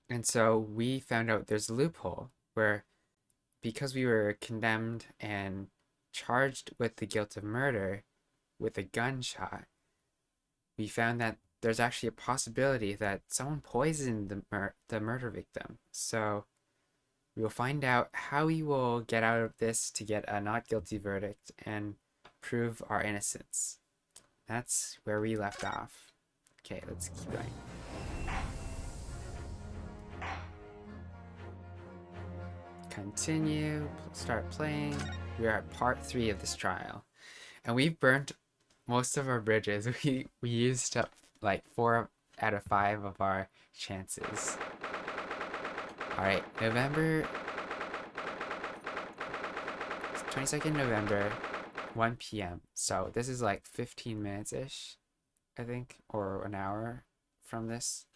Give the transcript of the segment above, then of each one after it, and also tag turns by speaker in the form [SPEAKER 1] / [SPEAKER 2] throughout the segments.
[SPEAKER 1] And so we found out there's a loophole where, because we were condemned and charged with the guilt of murder with a gunshot, we found that there's actually a possibility that someone poisoned the murder victim. So we will find out how we will get out of this to get a not guilty verdict and prove our innocence. That's where we left off. Okay, let's keep going. Continue, start playing. We are at part 3 of this trial. And we've burnt most of our bridges. We used up like 4 out of 5 of our chances. Alright, November 22nd November, 1 p.m. So this is like 15 minutes-ish, I think, or an hour from this.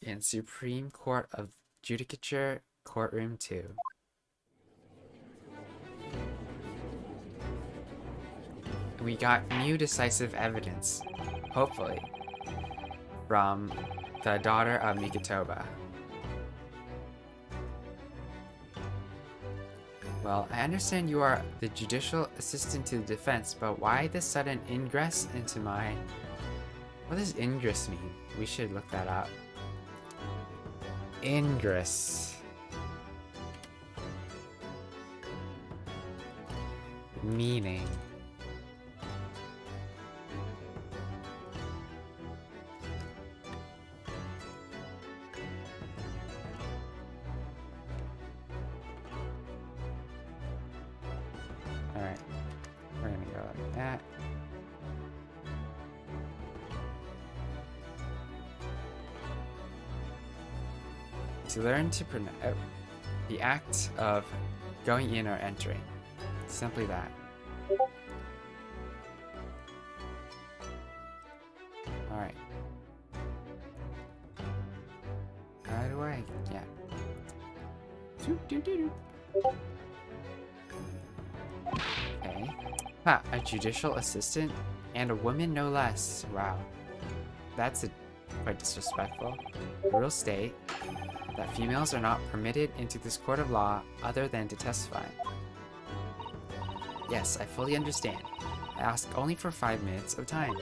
[SPEAKER 1] In Supreme Court of Judicature, Courtroom 2. We got new decisive evidence, hopefully, from the daughter of Mikotoba. Well, I understand you are the judicial assistant to the defense, but why this sudden ingress into my... What does ingress mean? We should look that up. Ingress. Meaning. Alright. We're gonna go like that. To learn to pronounce the act of going in or entering. Simply that. Alright. How do I? Yeah. Okay. Ha, a judicial assistant? And a woman no less. Wow. That's quite disrespectful. The rules state that females are not permitted into this court of law other than to testify. Yes, I fully understand. I ask only for 5 minutes of time.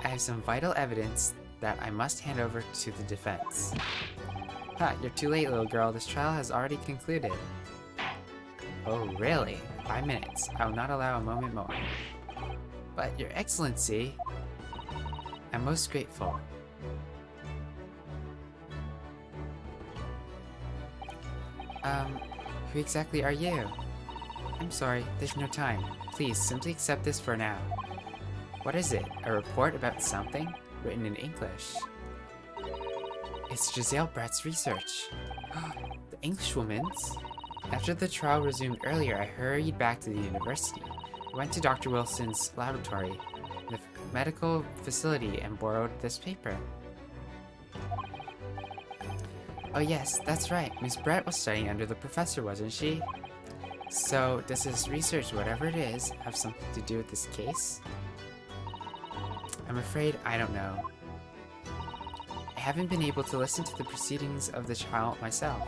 [SPEAKER 1] I have some vital evidence that I must hand over to the defense. Ha, you're too late, little girl. This trial has already concluded. Oh, really? 5 minutes. I will not allow a moment more. But, Your Excellency, I'm most grateful. Who exactly are you? I'm sorry, there's no time. Please, simply accept this for now. What is it? A report about something? Written in English. It's Giselle Brett's research. The Englishwoman's? After the trial resumed earlier, I hurried back to the university. I went to Dr. Wilson's laboratory, the medical facility, and borrowed this paper. Oh yes, that's right. Miss Brett was studying under the professor, wasn't she? So, does this research, whatever it is, have something to do with this case? I'm afraid I don't know. I haven't been able to listen to the proceedings of the trial myself.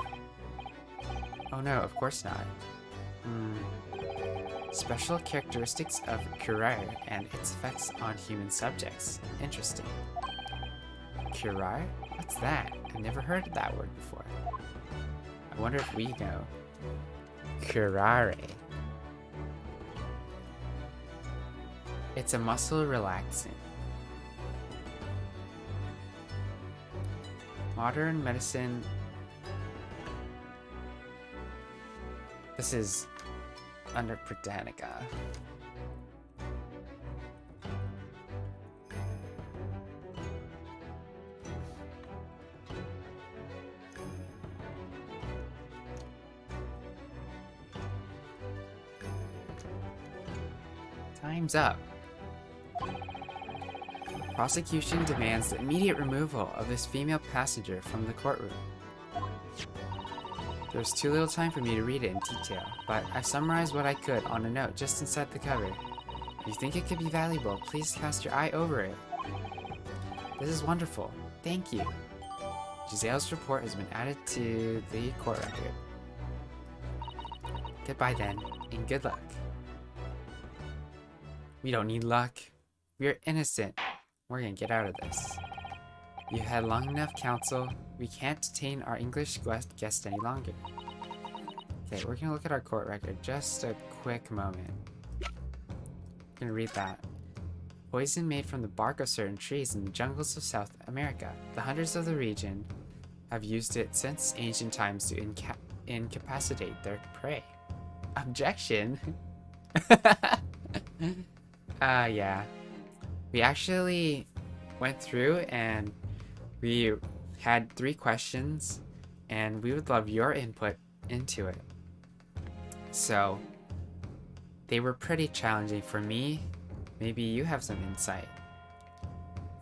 [SPEAKER 1] Oh no, of course not. Special characteristics of curare and its effects on human subjects. Interesting. Curare? What's that? I've never heard of that word before. I wonder if we know. Curare. It's a muscle relaxant. Modern medicine. This is under Britannica. Time's up. Prosecution demands the immediate removal of this female passenger from the courtroom. There's too little time for me to read it in detail, but I've summarized what I could on a note just inside the cover. If you think it could be valuable, please cast your eye over it. This is wonderful. Thank you. Giselle's report has been added to the court record. Goodbye then, and good luck. We don't need luck. We are innocent. We're gonna get out of this. You had long enough, counsel. We can't detain our English guest any longer. Okay, we're gonna look at our court record. Just a quick moment. I'm gonna read that. Poison made from the bark of certain trees in the jungles of South America. The hunters of the region have used it since ancient times to incapacitate their prey. Objection? Yeah. We actually went through and we had 3 questions, and we would love your input into it. So, they were pretty challenging for me. Maybe you have some insight.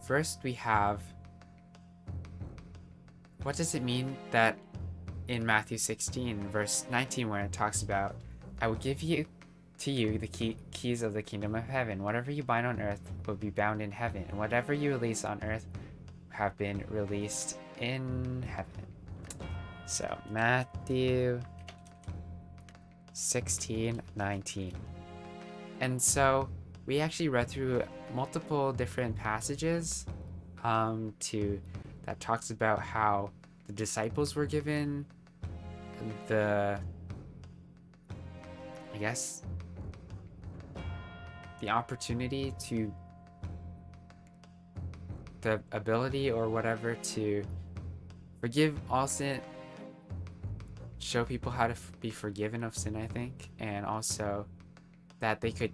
[SPEAKER 1] First, we have, what does it mean that in Matthew 16, verse 19, where it talks about, I will give to you the keys of the kingdom of heaven. Whatever you bind on earth will be bound in heaven, and whatever you release on earth have been released in heaven. So, Matthew 16:19. And so, we actually read through multiple different passages that talks about how the disciples were given the opportunity to, the ability or whatever to forgive all sin, show people how to be forgiven of sin, I think, and also that they could,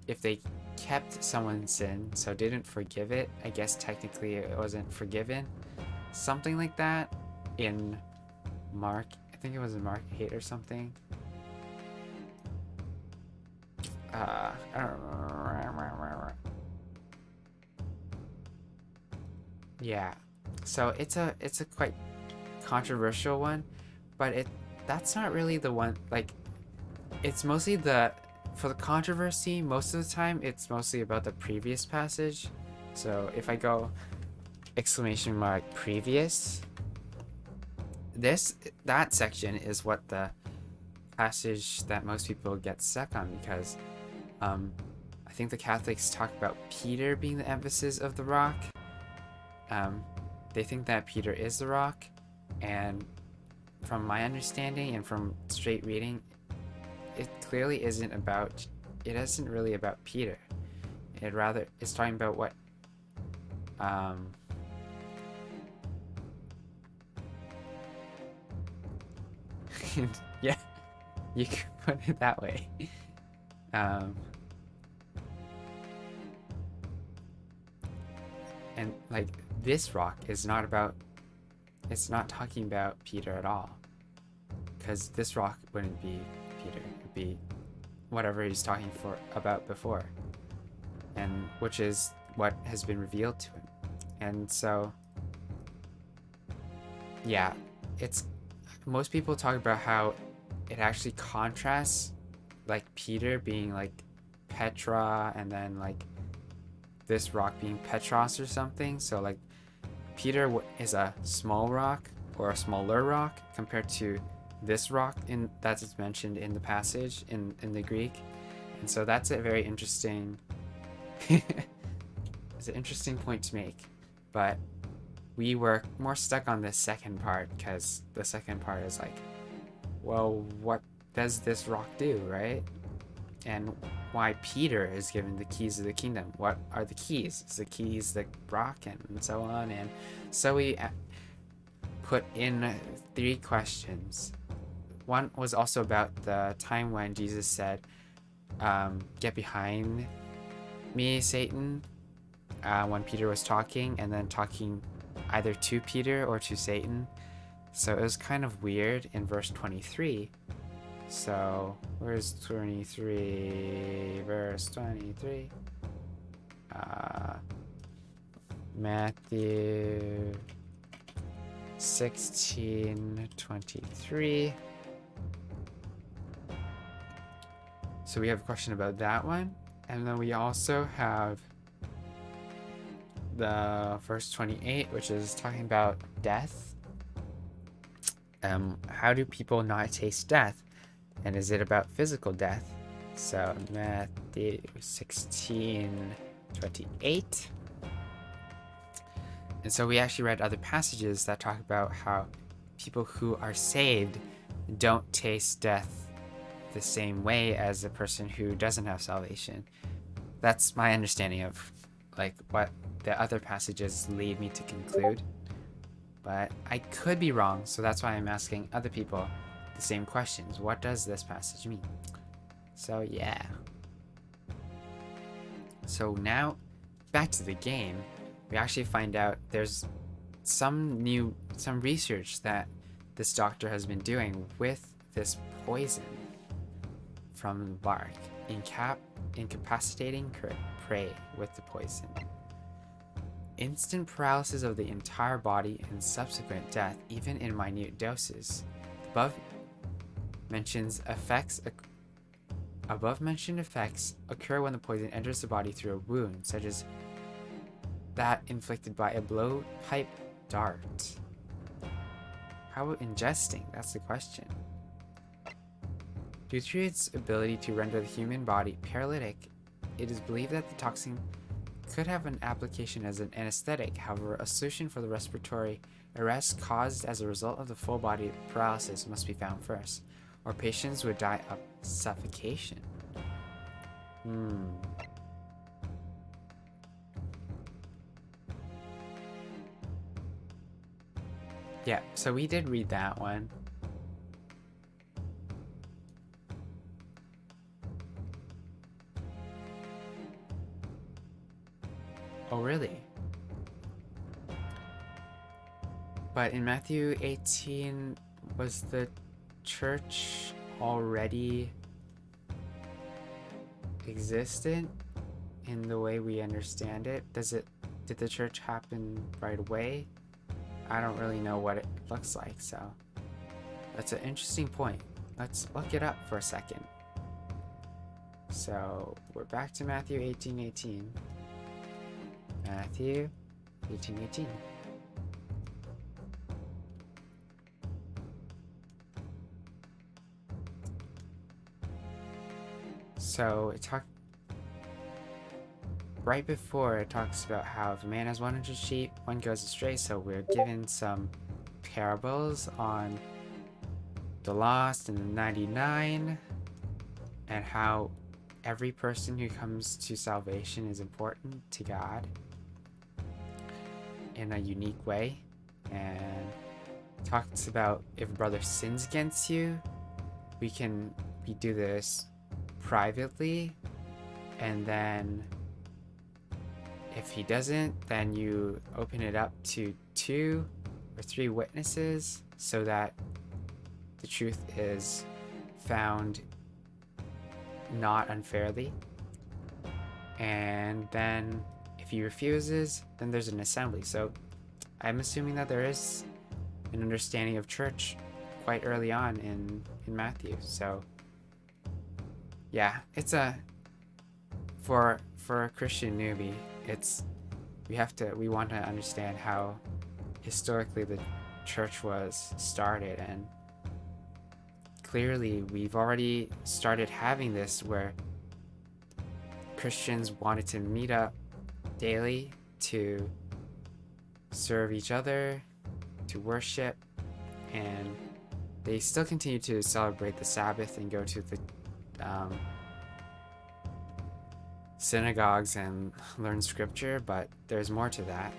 [SPEAKER 1] if they kept someone's sin, so didn't forgive it, I guess technically it wasn't forgiven, something like that, in Mark, I think it was in Mark 8 or something. I don't remember. Yeah, so it's a quite controversial one, but that's not really the one, like, it's mostly for the controversy, most of the time, it's mostly about the previous passage. So if I go exclamation mark previous, that section is what the passage that most people get stuck on, because I think the Catholics talk about Peter being the emphasis of the rock. They think that Peter is the rock, and from my understanding and from straight reading, it clearly isn't really about Peter. It's talking about what yeah, you can put it that way. And like, this rock is not talking about Peter at all, because this rock wouldn't be Peter, it'd be whatever he's talking about before, and which is what has been revealed to him. And so, yeah, most people talk about how it actually contrasts, like Peter being like Petra, and then like this rock being Petros or something. So like Peter is a small rock or a smaller rock compared to this rock that is mentioned in the passage in the Greek. And so that's a very interesting it's an interesting point to make. But we were more stuck on the second part, because the second part is like, well, what does this rock do, right? And why Peter is given the keys of the kingdom. What are the keys? Is the keys the rock, and so on? And so we put in 3 questions. One was also about the time when Jesus said, get behind me, Satan, when Peter was talking, and then talking either to Peter or to Satan. So it was kind of weird in verse 23. So, where's 23? Verse 23. Matthew 16:23. So we have a question about that one. And then we also have the verse 28, which is talking about death. How do people not taste death? And is it about physical death? So Matthew 16:28. And so we actually read other passages that talk about how people who are saved don't taste death the same way as a person who doesn't have salvation. That's my understanding of like what the other passages lead me to conclude. But I could be wrong, so that's why I'm asking other people the same questions. What does this passage mean? So yeah. So now, back to the game, we actually find out there's some research that this doctor has been doing with this poison from the bark, incapacitating prey with the poison. Instant paralysis of the entire body and subsequent death, even in minute doses. Above mentioned effects occur when the poison enters the body through a wound, such as that inflicted by a blowpipe dart. How about ingesting? That's the question. Due to its ability to render the human body paralytic, it is believed that the toxin could have an application as an anesthetic. However, a solution for the respiratory arrest caused as a result of the full body paralysis must be found first, or patients would die of suffocation. Yeah, so we did read that one. Oh, really? But in Matthew 18, was the church already existent in the way we understand it? Did the church happen right away? I don't really know what it looks like, so that's an interesting point. Let's look it up for a second. So we're back to Matthew 18:18. Matthew 18:18. So right before it talks about how if a man has 100 sheep, one goes astray. So we're given some parables on the lost and the 99, and how every person who comes to salvation is important to God in a unique way. And talks about if a brother sins against you, we do this privately, and then if he doesn't, then you open it up to 2 or 3 witnesses so that the truth is found not unfairly. And then if he refuses, then there's an assembly. So I'm assuming that there is an understanding of church quite early on in Matthew. So yeah, it's for a Christian newbie, we want to understand how historically the church was started, and clearly we've already started having this where Christians wanted to meet up daily to serve each other, to worship, and they still continue to celebrate the Sabbath and go to the synagogues and learn scripture, but there's more to that.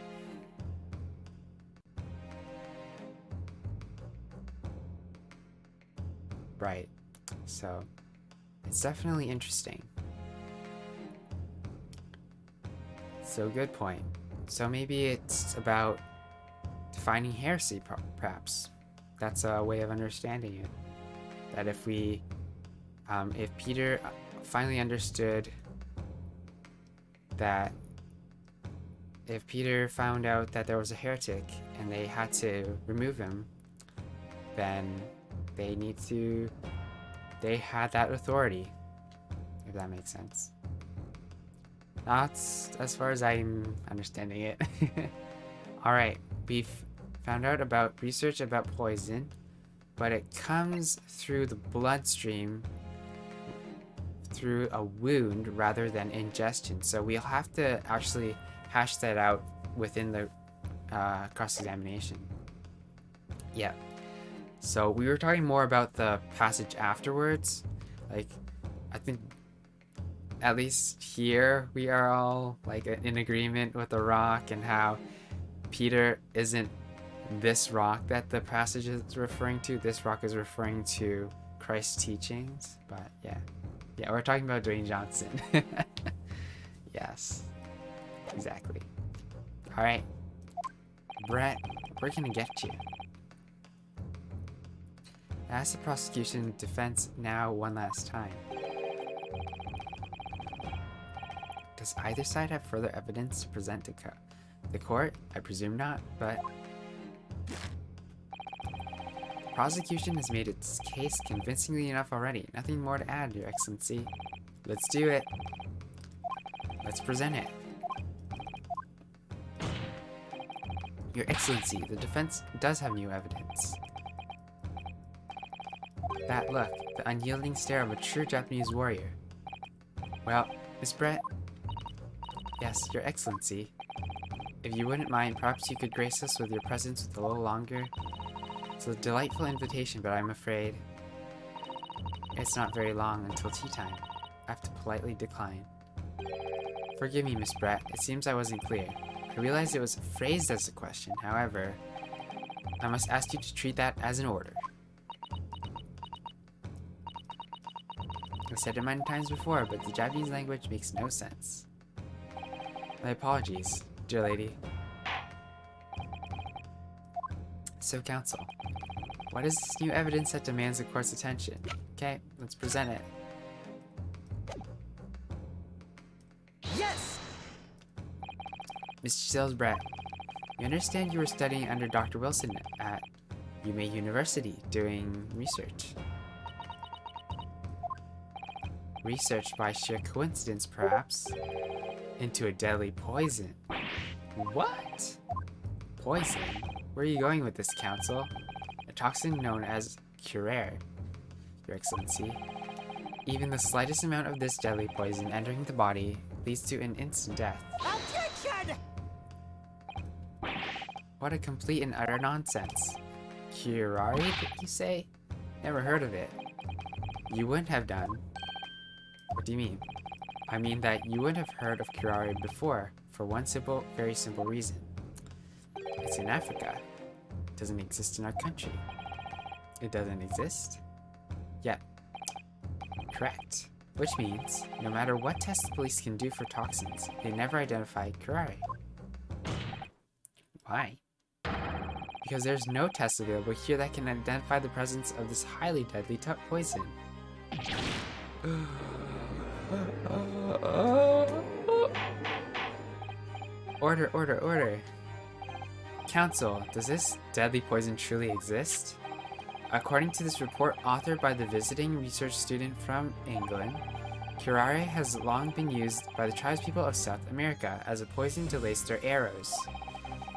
[SPEAKER 1] Right. So it's definitely interesting. So good point. So maybe it's about defining heresy, perhaps. That's a way of understanding it. That if Peter finally understood that if Peter found out that there was a heretic and they had to remove him, then they had that authority, if that makes sense. That's as far as I'm understanding it. Alright, we've found out about research about poison. but it comes through the bloodstream through a wound rather than ingestion. So we'll have to actually hash that out within the cross-examination. Yeah. So we were talking more about the passage afterwards. Like, I think at least here we are all like in agreement with the rock and how Peter isn't this rock that the passage is referring to. This rock is referring to Christ's teachings. But yeah, we're talking about Dwayne Johnson. Yes, exactly. All right, Brett, we're gonna get you. Ask the prosecution defense now one last time. Does either side have further evidence to present to the court? I presume not, but the prosecution has made its case convincingly enough already. Nothing more to add, Your Excellency. Let's do it. Let's present it. Your Excellency, the defense does have new evidence. That look, the unyielding stare of a true Japanese warrior. Well, Miss Brett? Yes, Your Excellency. If you wouldn't mind, perhaps you could grace us with your presence with a little longer. It's a delightful invitation, but I'm afraid it's not very long until tea time. I have to politely decline. Forgive me, Miss Brett. It seems I wasn't clear. I realized it was phrased as a question. However, I must ask you to treat that as an order. I've said it many times before, but the Japanese language makes no sense. My apologies, dear lady. So, counsel, what is this new evidence that demands the court's attention? Okay, let's present it.
[SPEAKER 2] Yes!
[SPEAKER 1] Mr. Salesbrett, we understand you were studying under Dr. Wilson at Yume University, doing research. Research by sheer coincidence, perhaps, into a deadly poison. What? Poison? Where are you going with this, counsel? A toxin known as curare, Your Excellency. Even the slightest amount of this deadly poison entering the body leads to an instant death.
[SPEAKER 2] Objection!
[SPEAKER 1] What a complete and utter nonsense. Curare, did you say? Never heard of it. You wouldn't have done. What do you mean? I mean that you wouldn't have heard of curare before, for one simple, very simple reason. It's in Africa. It doesn't exist in our country. It doesn't exist? Yet. Correct. Which means, no matter what tests the police can do for toxins, they never identify curare. Why? Because there's no test available here that can identify the presence of this highly deadly poison. Order, order, order. Counsel, does this deadly poison truly exist? According to this report authored by the visiting research student from England, curare has long been used by the tribespeople of South America as a poison to lace their arrows.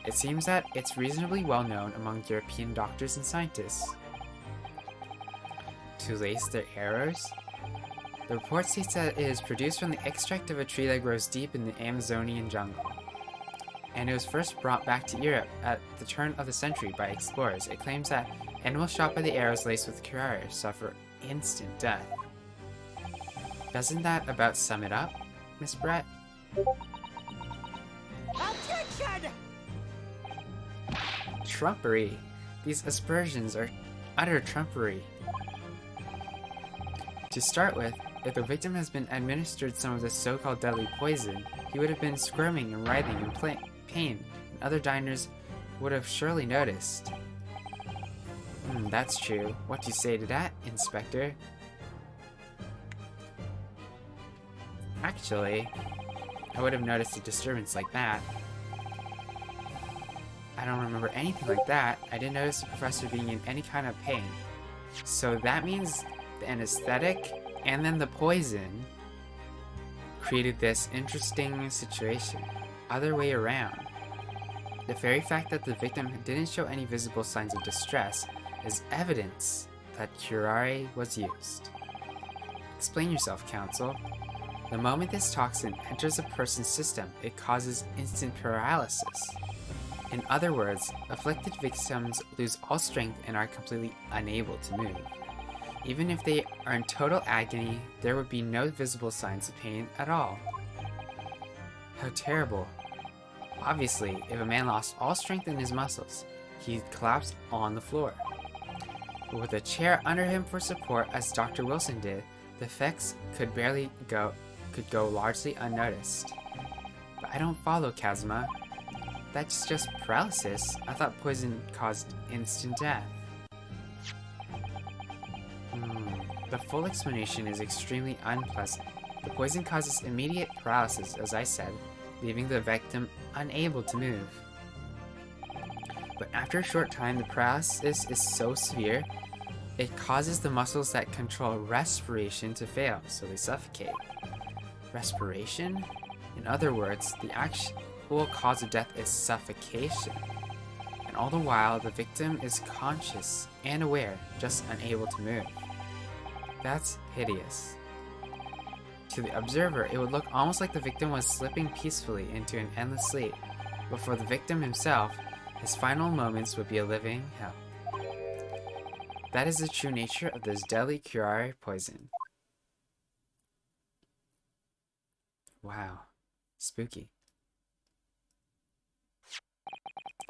[SPEAKER 1] It seems that it's reasonably well known among European doctors and scientists. To lace their arrows? The report states that it is produced from the extract of a tree that grows deep in the Amazonian jungle. And it was first brought back to Europe at the turn of the century by explorers. It claims that animals shot by the arrows laced with curare suffer instant death. Doesn't that about sum it up, Miss Brett?
[SPEAKER 2] Objection!
[SPEAKER 1] Trumpery. These aspersions are utter trumpery. To start with, if the victim has been administered some of this so-called deadly poison, he would have been squirming and writhing in pain, and other diners would have surely noticed. That's true. What do you say to that, Inspector? Actually, I would have noticed a disturbance like that. I don't remember anything like that. I didn't notice the professor being in any kind of pain. So that means the anesthetic and then the poison created this interesting situation. Other way around. The very fact that the victim didn't show any visible signs of distress is evidence that curare was used. Explain yourself, Counsel. The moment this toxin enters a person's system, it causes instant paralysis. In other words, afflicted victims lose all strength and are completely unable to move. Even if they are in total agony, there would be no visible signs of pain at all. How terrible. Obviously, if a man lost all strength in his muscles, he'd collapse on the floor. But with a chair under him for support, as Dr. Wilson did, the effects could go largely unnoticed. But I don't follow, Kazuma. That's just paralysis. I thought poison caused instant death. The full explanation is extremely unpleasant. The poison causes immediate paralysis, as I said, leaving the victim unable to move. But after a short time, the paralysis is so severe, it causes the muscles that control respiration to fail, so they suffocate. Respiration? In other words, the actual cause of death is suffocation. And all the while, the victim is conscious and aware, just unable to move. That's hideous. To the observer, it would look almost like the victim was slipping peacefully into an endless sleep, but for the victim himself, his final moments would be a living hell. That is the true nature of this deadly curare poison. Wow. Spooky.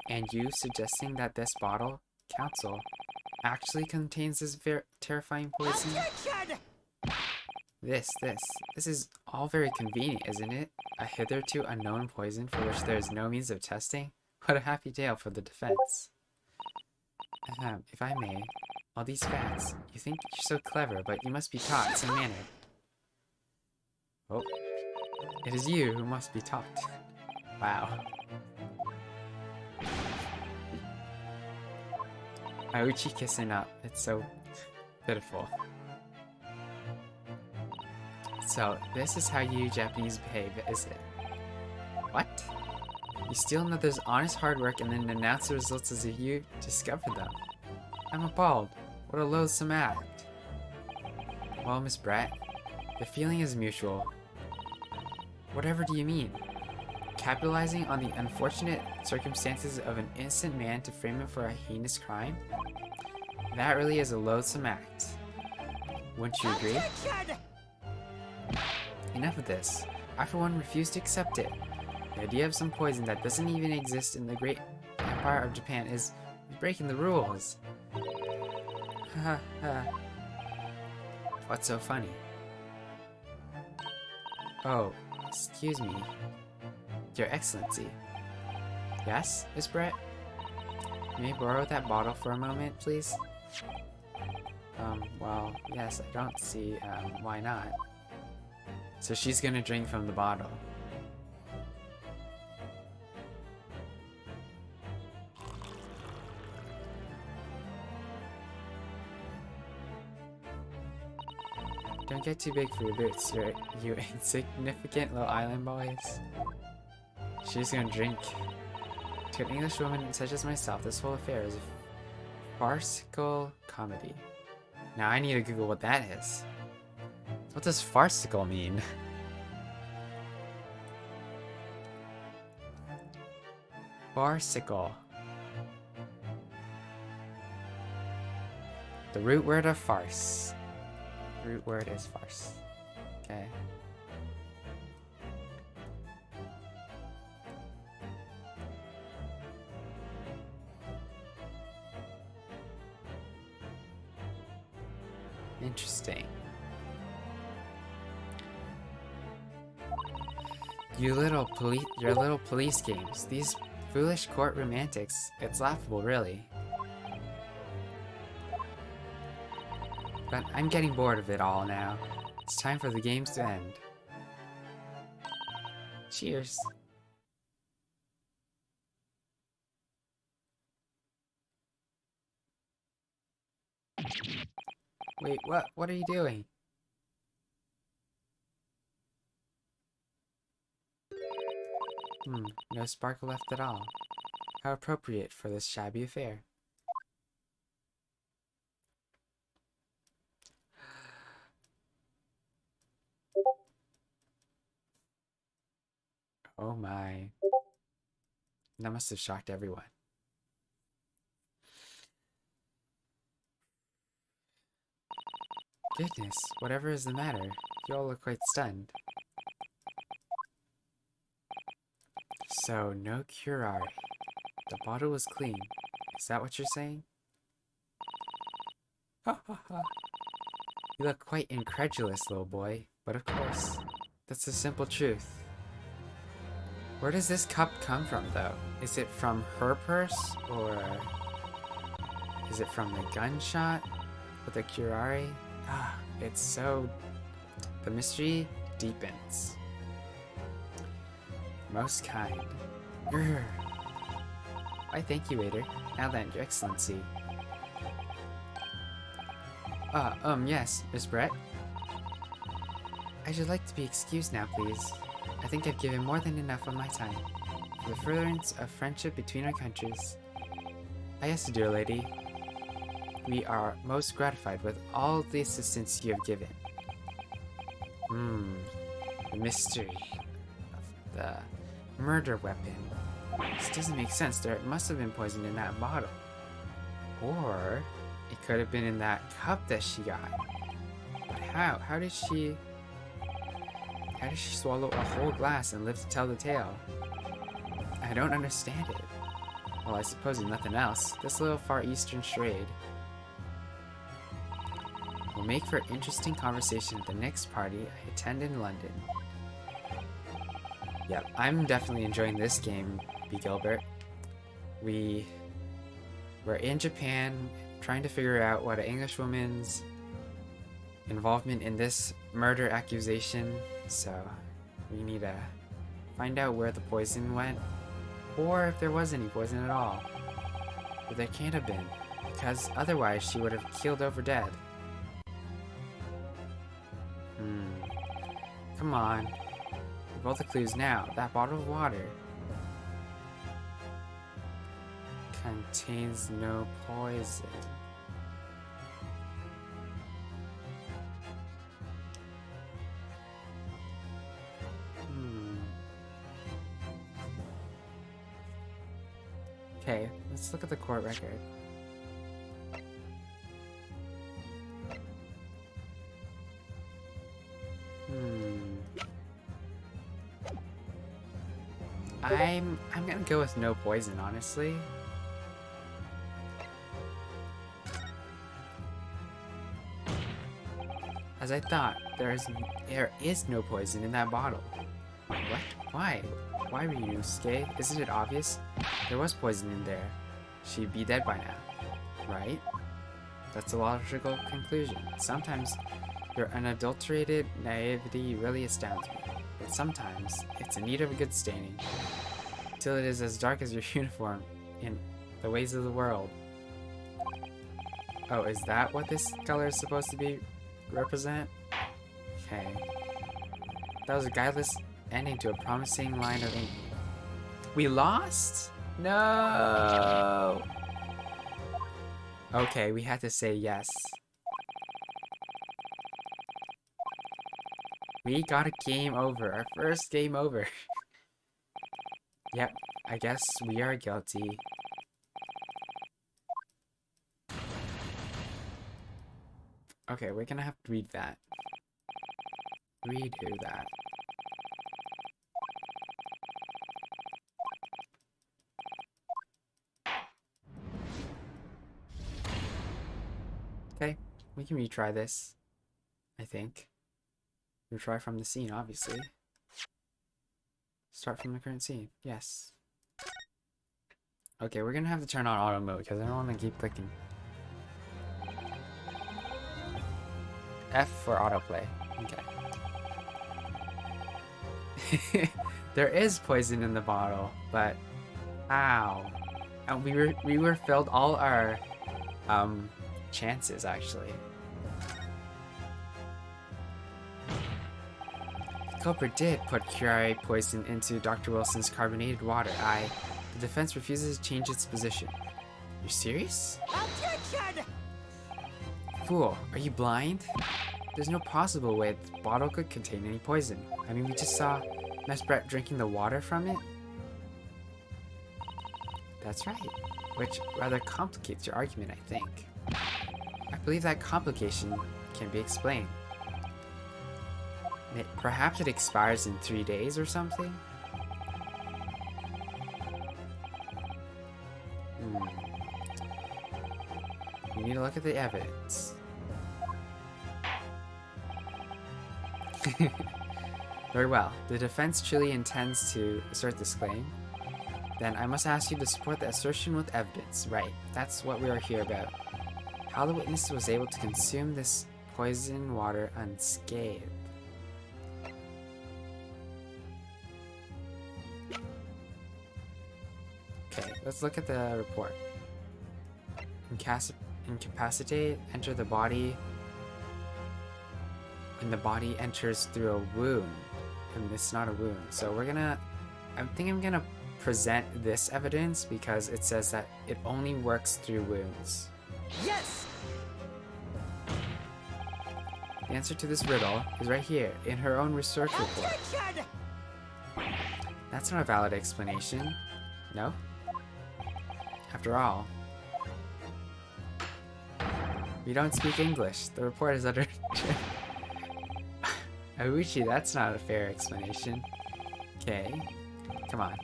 [SPEAKER 1] And you suggesting that this bottle, Counsel, actually contains this terrifying poison?
[SPEAKER 2] Objection!
[SPEAKER 1] This is all very convenient, isn't it? A hitherto unknown poison for which there is no means of testing? What a happy tale for the defense. If I may, all these facts, you think you're so clever, but you must be taught some manner. Oh, it is you who must be taught. Wow. Auchi kissing up, it's so pitiful. So, this is how you Japanese behave, is it? What? You steal another's honest hard work and then announce the results as if you discovered them. I'm appalled. What a loathsome act. Well, Miss Brett, the feeling is mutual. Whatever do you mean? Capitalizing on the unfortunate circumstances of an innocent man to frame him for a heinous crime? That really is a loathsome act. Wouldn't you agree?
[SPEAKER 2] Objection!
[SPEAKER 1] Enough of this. I for one refuse to accept it. The idea of some poison that doesn't even exist in the great empire of Japan is breaking the rules. Ha ha. What's so funny? Oh, excuse me. Your Excellency. Yes, Miss Brett? May I borrow that bottle for a moment, please? Well, yes, I don't see, why not? So she's gonna drink from the bottle. Don't get too big for your boots, you insignificant little island boys. She's gonna drink. To an English woman such as myself, this whole affair is a farcical comedy. Now I need to Google what that is. What does farcical mean? Farcical. The root word of farce. The root word is farce. Okay. Interesting. Your little police games. These foolish court romantics. It's laughable, really. But I'm getting bored of it all now. It's time for the games to end. Cheers. Wait, what are you doing? No sparkle left at all. How appropriate for this shabby affair. my. That must have shocked everyone. Goodness, whatever is the matter? You all look quite stunned. So, no curare. The bottle was clean. Is that what you're saying? Ha ha ha. You look quite incredulous, little boy. But of course, that's the simple truth. Where does this cup come from, though? Is it from her purse? Or is it from the gunshot with the curare? Ah, it's so... The mystery deepens. Most kind. Grr. Why, thank you, waiter. Now then, Your Excellency. Yes, Miss Brett. I should like to be excused now, please. I think I've given more than enough of my time for the furtherance of friendship between our countries. Ah, yes, dear lady. We are most gratified with all the assistance you have given. The mystery of the murder weapon. This doesn't make sense. There must have been poison in that bottle. Or it could have been in that cup that she got. But how? How did she swallow a whole glass and live to tell the tale? I don't understand it. Well, I suppose in nothing else, this little Far Eastern charade will make for interesting conversation at the next party I attend in London. Yep, I'm definitely enjoying this game, B. Gilbert. We're in Japan trying to figure out what an Englishwoman's involvement in this murder accusation, so we need to find out where the poison went, or if there was any poison at all. But there can't have been, because otherwise she would have keeled over dead. Come on. Give all the clues now. That bottle of water contains no poison. Okay, let's look at the court record. I'm gonna go with no poison, honestly. As I thought, there is no poison in that bottle. What? Why? Why, Ryunosuke? Isn't it obvious? There was poison in there. She'd be dead by now, right? That's a logical conclusion. Sometimes your unadulterated naivety really astounds me, but sometimes it's in need of a good staining, till it is as dark as your uniform in the ways of the world. Oh, is that what this color is supposed to represent? Okay. That was a guideless ending to a promising line of ink. We lost? No! Okay, we had to say yes. We got a game over. Our first game over. Yep, I guess we are guilty. Okay, we're gonna have to read that. Redo that. Okay, we can retry this, I think. Retry from the scene, obviously. Start from the current scene, yes. Okay, we're gonna have to turn on auto mode because I don't want to keep clicking. F for autoplay. Okay. There is poison in the bottle, but ow. And we were filled all our chances actually. The culprit did put curare poison into Dr. Wilson's carbonated water. The defense refuses to change its position. You're serious?
[SPEAKER 2] Objection!
[SPEAKER 1] Fool, are you blind? There's no possible way the bottle could contain any poison. I mean, we just saw Miss Brett drinking the water from it? That's right, which rather complicates your argument, I think. I believe that complication can be explained. Perhaps it expires in 3 days or something? We need to look at the evidence. Very well. The defense truly intends to assert this claim. Then I must ask you to support the assertion with evidence. Right, that's what we are here about. How the witness was able to consume this poison water unscathed. Okay, let's look at the report. Incapacitate, enter the body when the body enters through a wound. And it's not a wound. So I think I'm gonna present this evidence because it says that it only works through wounds.
[SPEAKER 2] Yes!
[SPEAKER 1] The answer to this riddle is right here in her own research report.
[SPEAKER 2] Attention!
[SPEAKER 1] That's not a valid explanation. No? After all, we don't speak English. The report is under... Ouichi, that's not a fair explanation. Okay, come on.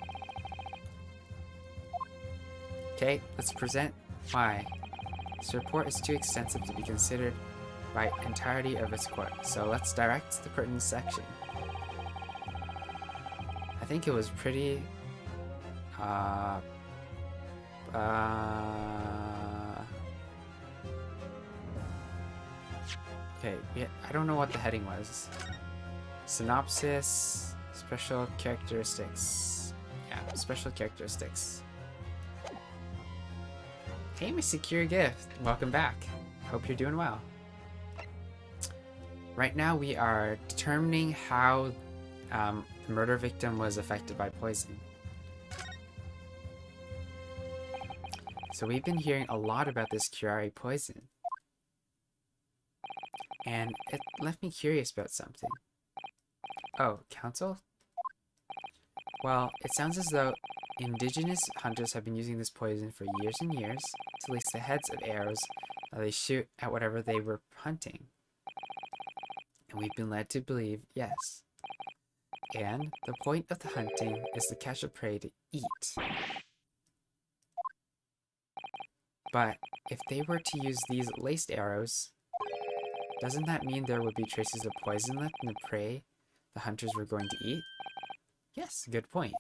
[SPEAKER 1] Okay, let's present why. This report is too extensive to be considered by entirety of its court, so let's direct the pertinent section. I think it was pretty... Okay, yeah, I don't know what the heading was. Synopsis, special characteristics. Yeah, special characteristics. Hey, my secure gift. Welcome back. Hope you're doing well. Right now we are determining how the murder victim was affected by poison. So we've been hearing a lot about this curare poison. And it left me curious about something. Oh, counsel? Well, it sounds as though indigenous hunters have been using this poison for years and years to lace the heads of arrows that they shoot at whatever they were hunting. And we've been led to believe, yes. And the point of the hunting is to catch a prey to eat. But if they were to use these laced arrows, doesn't that mean there would be traces of poison left in the prey the hunters were going to eat? Yes, good point.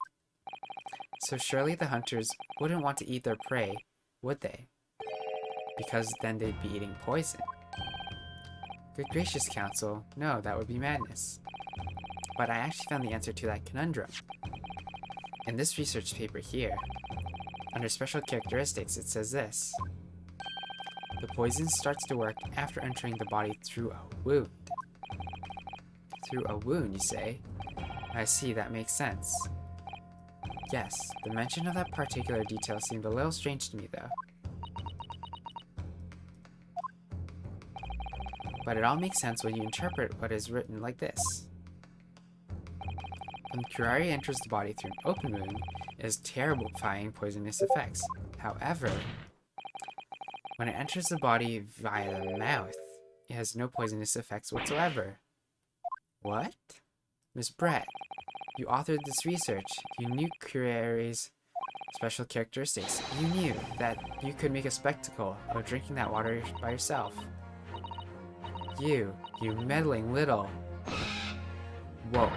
[SPEAKER 1] So surely the hunters wouldn't want to eat their prey, would they? Because then they'd be eating poison. Good gracious, counsel. No, that would be madness. But I actually found the answer to that conundrum. In this research paper here, under special characteristics, it says this. The poison starts to work after entering the body through a wound. Through a wound, you say? I see, that makes sense. Yes, the mention of that particular detail seemed a little strange to me, though. But it all makes sense when you interpret what is written like this. When curare enters the body through an open wound, it has terrifying poisonous effects. However, when it enters the body via the mouth, it has no poisonous effects whatsoever. What? Miss Brett, you authored this research. You knew curare's special characteristics. You knew that you could make a spectacle of drinking that water by yourself. You meddling little... Whoa.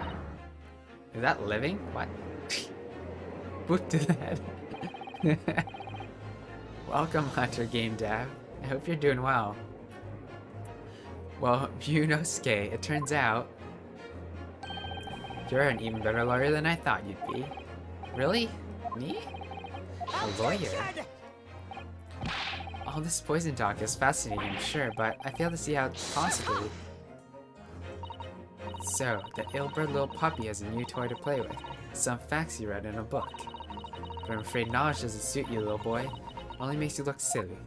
[SPEAKER 1] Is that living? What? Boot to the head. Welcome, Hunter Game Dev. I hope you're doing well. Well, Yunosuke, it turns out you're an even better lawyer than I thought you'd be. Really? Me? A lawyer? All this poison talk is fascinating, I'm sure, but I fail to see how possibly... So, the ill-bred little puppy has a new toy to play with. Some facts you read in a book. But I'm afraid knowledge doesn't suit you, little boy. It only makes you look silly.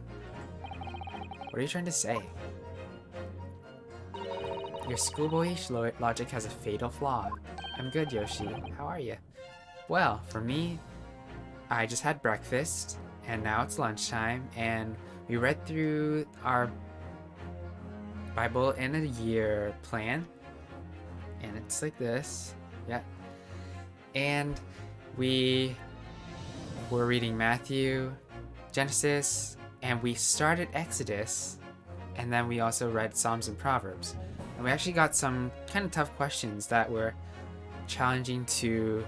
[SPEAKER 1] What are you trying to say? Your schoolboyish logic has a fatal flaw. I'm good, Yoshi. How are you? Well, for me, I just had breakfast, and now it's lunchtime, and we read through our Bible in a year plan, and it's like this. Yeah. And we were reading Matthew, Genesis, and we started Exodus, and then we also read Psalms and Proverbs. And we actually got some kind of tough questions that were challenging to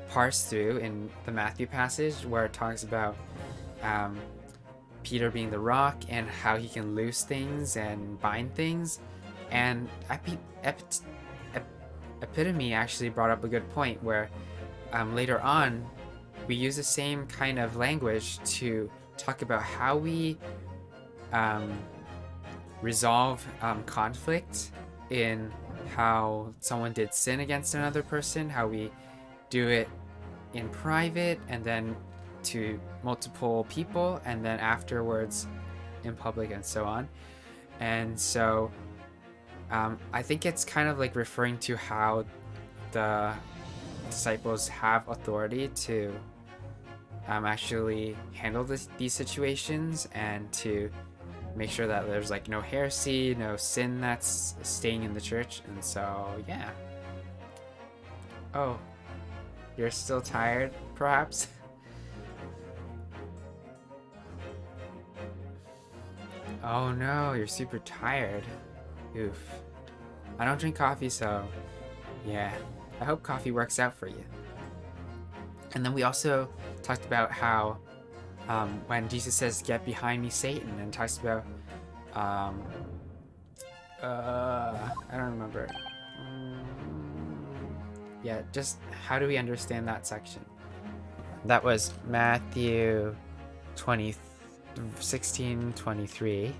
[SPEAKER 1] parse through in the Matthew passage, where it talks about um, Peter being the rock and how he can loose things and bind things. And Epitome actually brought up a good point where later on we use the same kind of language to talk about how we resolve conflict in how someone did sin against another person, how we do it in private and then to multiple people and then afterwards in public and so on. And so I think it's kind of like referring to how the disciples have authority to actually handle these situations and to make sure that there's like no heresy, no sin that's staying in the church. And so, yeah. Oh, you're still tired, perhaps? Oh no, you're super tired. Oof. I don't drink coffee, so yeah. I hope coffee works out for you. And then we also talked about how when Jesus says, "Get behind me, Satan," and talks about, I don't remember. Yeah, just how do we understand that section? That was Matthew 16:23,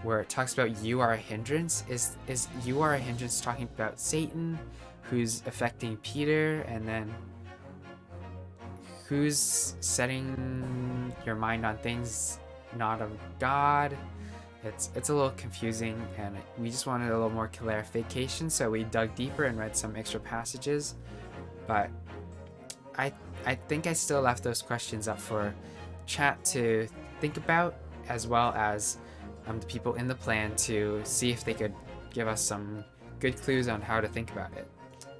[SPEAKER 1] where it talks about you are a hindrance. Is you are a hindrance talking about Satan, who's affecting Peter, and then who's setting your mind on things not of God? It's a little confusing, and we just wanted a little more clarification, so we dug deeper and read some extra passages. But I think I still left those questions up for chat to think about, as well as the people in the plan to see if they could give us some good clues on how to think about it.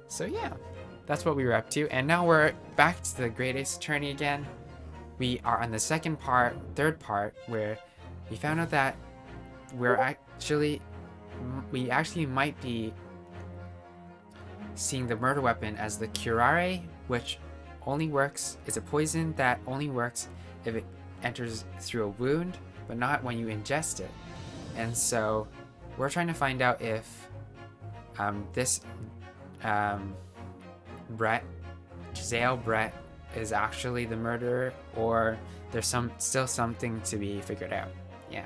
[SPEAKER 1] So yeah, that's what we were up to. And now we're back to the Great Ace Attorney again. We are on the third part, where we found out that we actually might be seeing the murder weapon as the curare, which is a poison that only works if it enters through a wound, but not when you ingest it. And so we're trying to find out if this Giselle Brett is actually the murderer, or there's still something to be figured out. Yeah.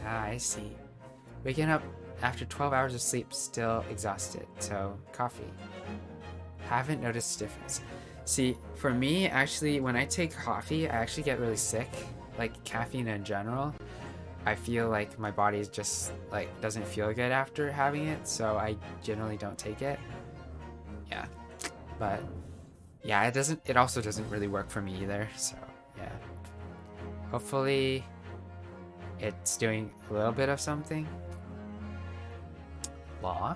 [SPEAKER 1] I see. Waking up after 12 hours of sleep, still exhausted. So, coffee. Haven't noticed a difference. See, for me, actually, when I take coffee, I actually get really sick. Like, caffeine in general. I feel like my body just, like, doesn't feel good after having it, so I generally don't take it. Yeah. But, yeah, it also doesn't really work for me either, so, yeah. Hopefully it's doing a little bit of something. Law?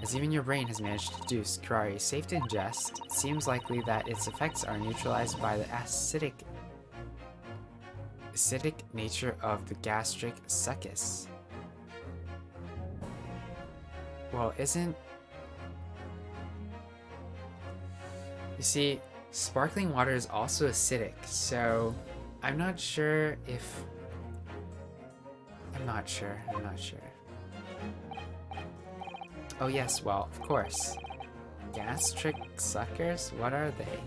[SPEAKER 1] As even your brain has managed to deduce, curare is safe to ingest, it seems likely that its effects are neutralized by the acidic nature of the gastric succus. Well, you see, sparkling water is also acidic, so I'm not sure. Oh yes, well, of course. Gastric suckers? What are they?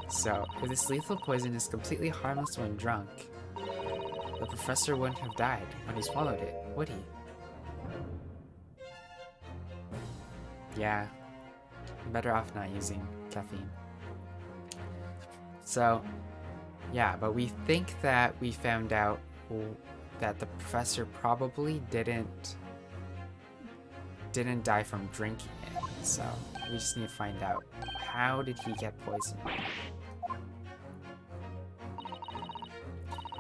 [SPEAKER 1] So, if this lethal poison is completely harmless when drunk, the professor wouldn't have died when he swallowed it, would he? Yeah, better off not using caffeine. So, yeah, but we think that we found out that the professor probably didn't die from drinking it. So we just need to find out, how did he get poisoned?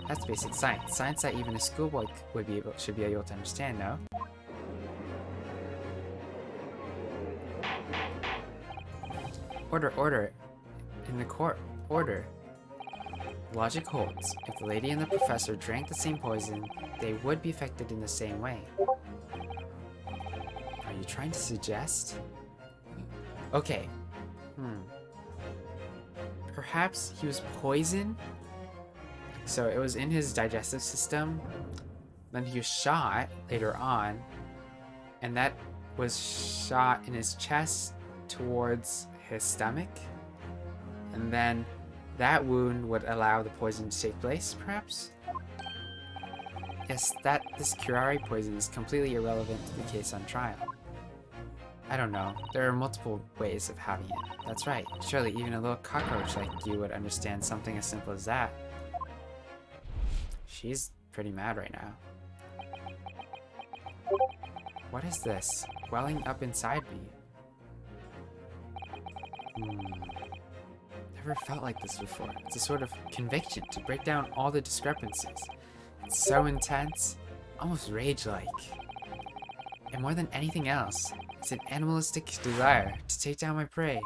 [SPEAKER 1] That's basic science. Science that even a schoolboy should be able to understand, no? Order, order. In the court, order. Logic holds. If the lady and the professor drank the same poison, they would be affected in the same way. Are you trying to suggest? Okay. Perhaps he was poisoned? So it was in his digestive system, then he was shot later on, and that was shot in his chest towards his stomach, and then that wound would allow the poison to take place, perhaps? Yes, this curare poison is completely irrelevant to the case on trial. I don't know. There are multiple ways of having it. That's right. Surely even a little cockroach like you would understand something as simple as that. She's pretty mad right now. What is this? Welling up inside me. Never felt like this before. It's a sort of conviction to break down all the discrepancies. It's so intense, almost rage-like. And more than anything else, it's an animalistic desire to take down my prey.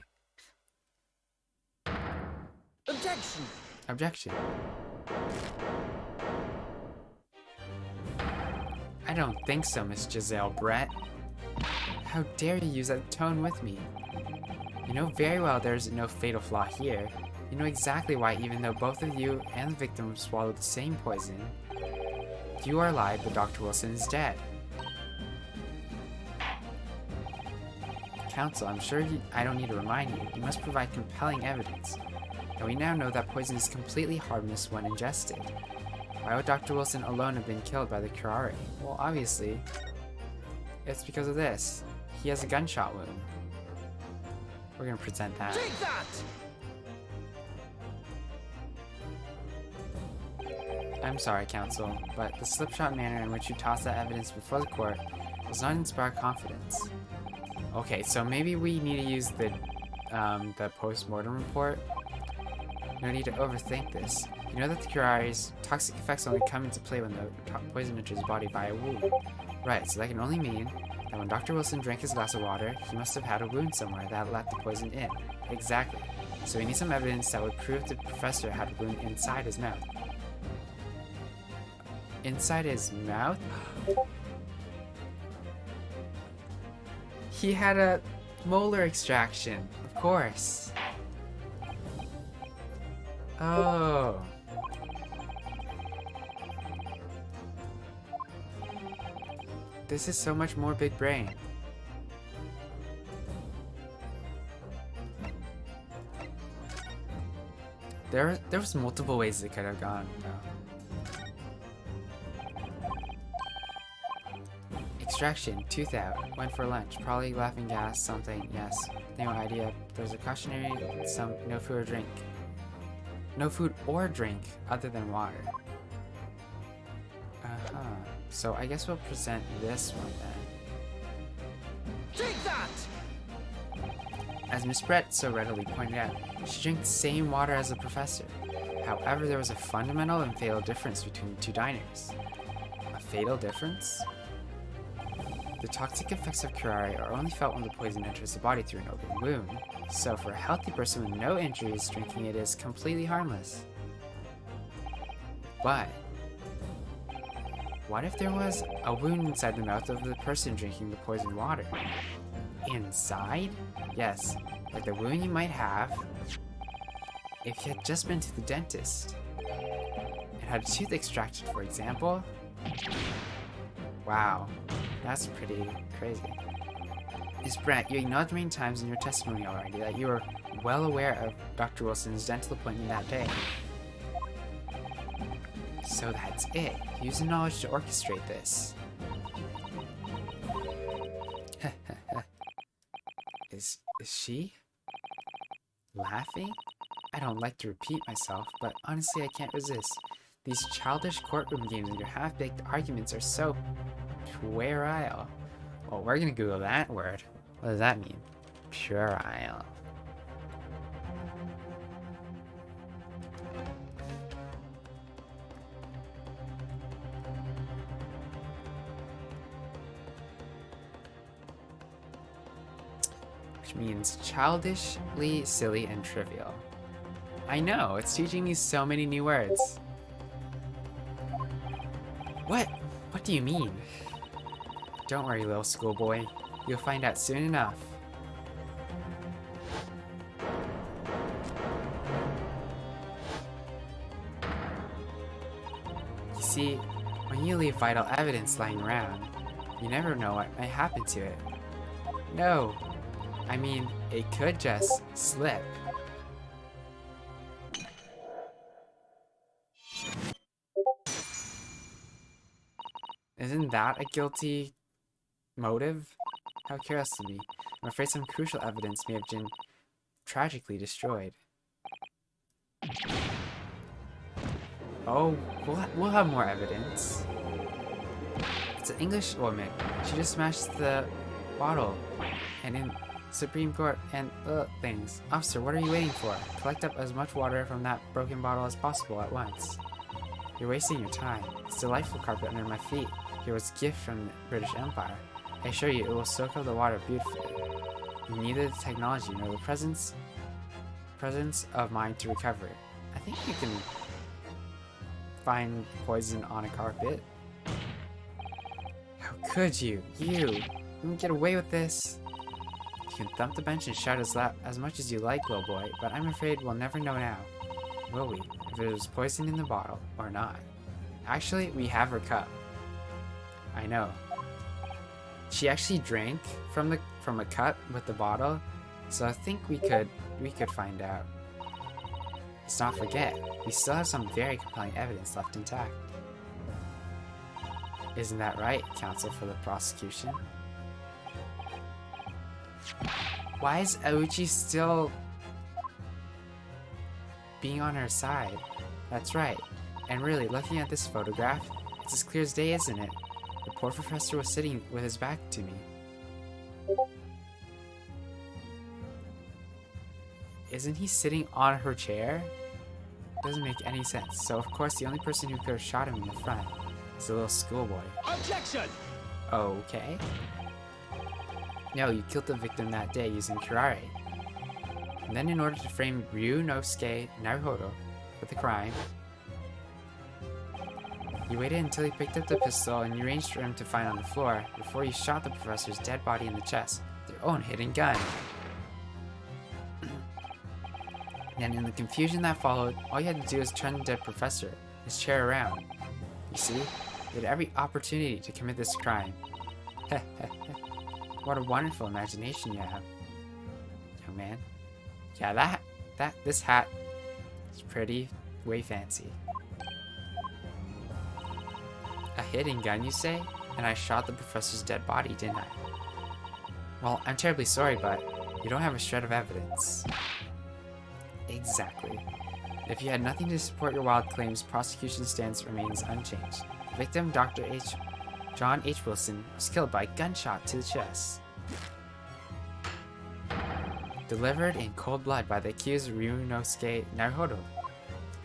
[SPEAKER 2] Objection!
[SPEAKER 1] Objection. I don't think so, Miss Giselle Brett. How dare you use that tone with me? You know very well there's no fatal flaw here. You know exactly why, even though both of you and the victim swallowed the same poison, you are alive, but Dr. Wilson is dead. Counsel, I'm sure I don't need to remind you. You must provide compelling evidence. And we now know that poison is completely harmless when ingested. Why would Dr. Wilson alone have been killed by the curare? Well, obviously, it's because of this. He has a gunshot wound. We're gonna present that.
[SPEAKER 2] Take that!
[SPEAKER 1] I'm sorry, Counsel, but the slipshod manner in which you tossed that evidence before the court does not inspire confidence. Okay, so maybe we need to use the post-mortem report. No need to overthink this. You know that the curare's toxic effects only come into play when the poison enters the body via wound. Right, so that can only mean that when Dr. Wilson drank his glass of water, he must have had a wound somewhere that let the poison in. Exactly. So we need some evidence that would prove the professor had a wound inside his mouth. Inside his mouth? He had a molar extraction, of course. Oh. This is so much more big brain. There was multiple ways it could have gone, though. Extraction, tooth out, went for lunch, probably laughing gas, something, yes. No idea. There's a cautionary, no food or drink. No food or drink other than water. So I guess we'll present this one then.
[SPEAKER 2] Take that!
[SPEAKER 1] As Miss Brett so readily pointed out, she drank the same water as the professor. However, there was a fundamental and fatal difference between the two diners. A fatal difference? The toxic effects of curare are only felt when the poison enters the body through an open wound, so for a healthy person with no injuries, drinking it is completely harmless. But what if there was a wound inside the mouth of the person drinking the poisoned water? Inside? Yes, like the wound you might have if you had just been to the dentist and had a tooth extracted, for example. Wow, that's pretty crazy. Miss Brett, you acknowledged many times in your testimony already that you were well aware of Dr. Wilson's dental appointment that day. So that's it. Use the knowledge to orchestrate this. Is she laughing? I don't like to repeat myself, but honestly I can't resist. These childish courtroom games and your half-baked arguments are so puerile. Well, we're gonna Google that word. What does that mean? Puerile. Which means childishly silly and trivial. I know, it's teaching me so many new words. What? What do you mean? Don't worry, little schoolboy. You'll find out soon enough. You see, when you leave vital evidence lying around, you never know what might happen to it. No, I mean, it could just slip. Isn't that a guilty motive? How careless of me. I'm afraid some crucial evidence may have been tragically destroyed. Oh, we'll have more evidence. It's an English woman. She just smashed the bottle. And in Supreme Court and things. Officer, what are you waiting for? Collect up as much water from that broken bottle as possible at once. You're wasting your time. This delightful carpet under my feet. Here was a gift from the British Empire. I assure you, it will soak up the water beautifully. Neither the technology nor the presence of mind to recover it. I think you can find poison on a carpet. How could you? You can get away with this. You can thump the bench and shout as much as you like, little boy, but I'm afraid we'll never know now, will we? If there was poison in the bottle or not. Actually, we have her cup. I know. She actually drank from a cup with the bottle, so I think we could find out. Let's not forget, we still have some very compelling evidence left intact. Isn't that right, counsel for the prosecution? Why is Ouchi still being on her side? That's right. And really, looking at this photograph, it's as clear as day, isn't it? The poor professor was sitting with his back to me. Isn't he sitting on her chair? Doesn't make any sense. So of course the only person who could have shot him in the front is the little schoolboy.
[SPEAKER 2] Objection!
[SPEAKER 1] Okay. No, you killed the victim that day using curare. And then in order to frame Ryunosuke Naruhodo for the crime, you waited until he picked up the pistol and you arranged for him to find on the floor before you shot the professor's dead body in the chest with your own hidden gun. And in the confusion that followed, all you had to do was turn the dead professor, his chair around. You see, you had every opportunity to commit this crime. What a wonderful imagination you have, young man. Yeah, this hat is pretty way fancy. A hidden gun, you say? And I shot the professor's dead body, didn't I? Well, I'm terribly sorry, but you don't have a shred of evidence. Exactly. If you had nothing to support your wild claims, prosecution stance remains unchanged. The victim, John H. Wilson, was killed by a gunshot to the chest. Delivered in cold blood by the accused Ryunosuke Naruhodo.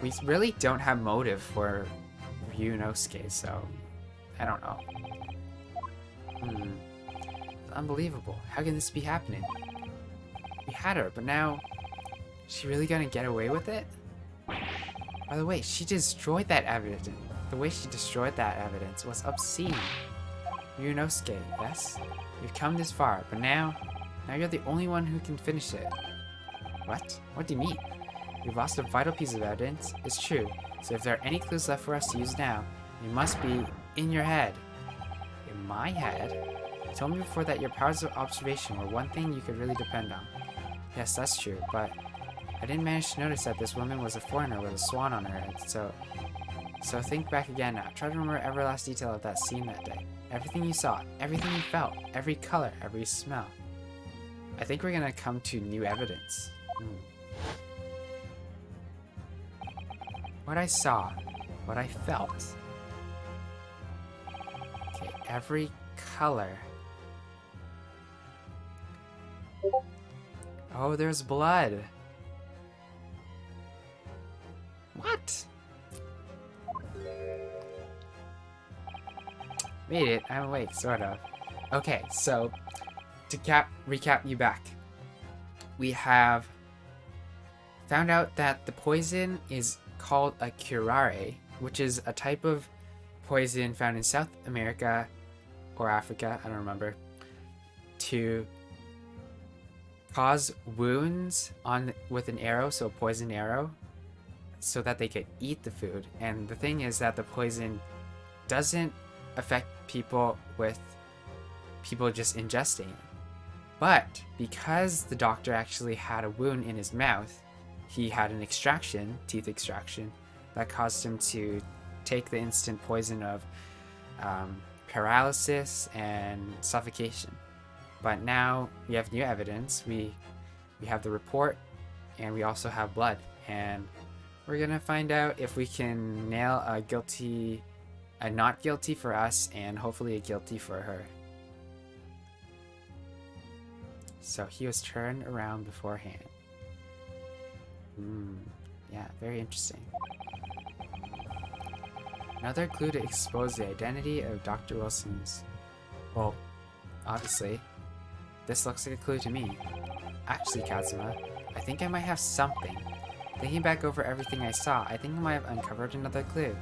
[SPEAKER 1] We really don't have motive for Ryunosuke, so I don't know. It's unbelievable. How can this be happening? We had her, but now... Is she really gonna get away with it? By the way, she destroyed that evidence. The way she destroyed that evidence was obscene. Ryunosuke, yes? You've come this far, but now you're the only one who can finish it. What? What do you mean? We've lost a vital piece of evidence. It's true. So if there are any clues left for us to use now, they must be in your head. In my head? You told me before that your powers of observation were one thing you could really depend on. Yes, that's true, but I didn't manage to notice that this woman was a foreigner with a swan on her head, so think back again now. Try to remember every last detail of that scene that day. Everything you saw, everything you felt, every color, every smell. I think we're gonna come to new evidence. What I saw, what I felt. Okay, every color. Oh, there's blood. What? Made it. I'm awake, sort of. Okay, so to recap you back, we have found out that the poison is called a curare, which is a type of poison found in South America or Africa, I don't remember, to cause wounds with an arrow, so a poison arrow, so that they could eat the food. And the thing is that the poison doesn't affect people just ingesting it. But because the doctor actually had a wound in his mouth, he had an teeth extraction, that caused him to take the instant poison of paralysis and suffocation. But now we have new evidence. We have the report, and we also have blood. And we're gonna find out if we can nail a not guilty for us, and hopefully a guilty for her. So he was turned around beforehand. Yeah, very interesting. Another clue to expose the identity of Dr. Wilson's. Well, obviously, this looks like a clue to me. Actually, Kazuma, I think I might have something. Thinking back over everything I saw, I think I might have uncovered another clue.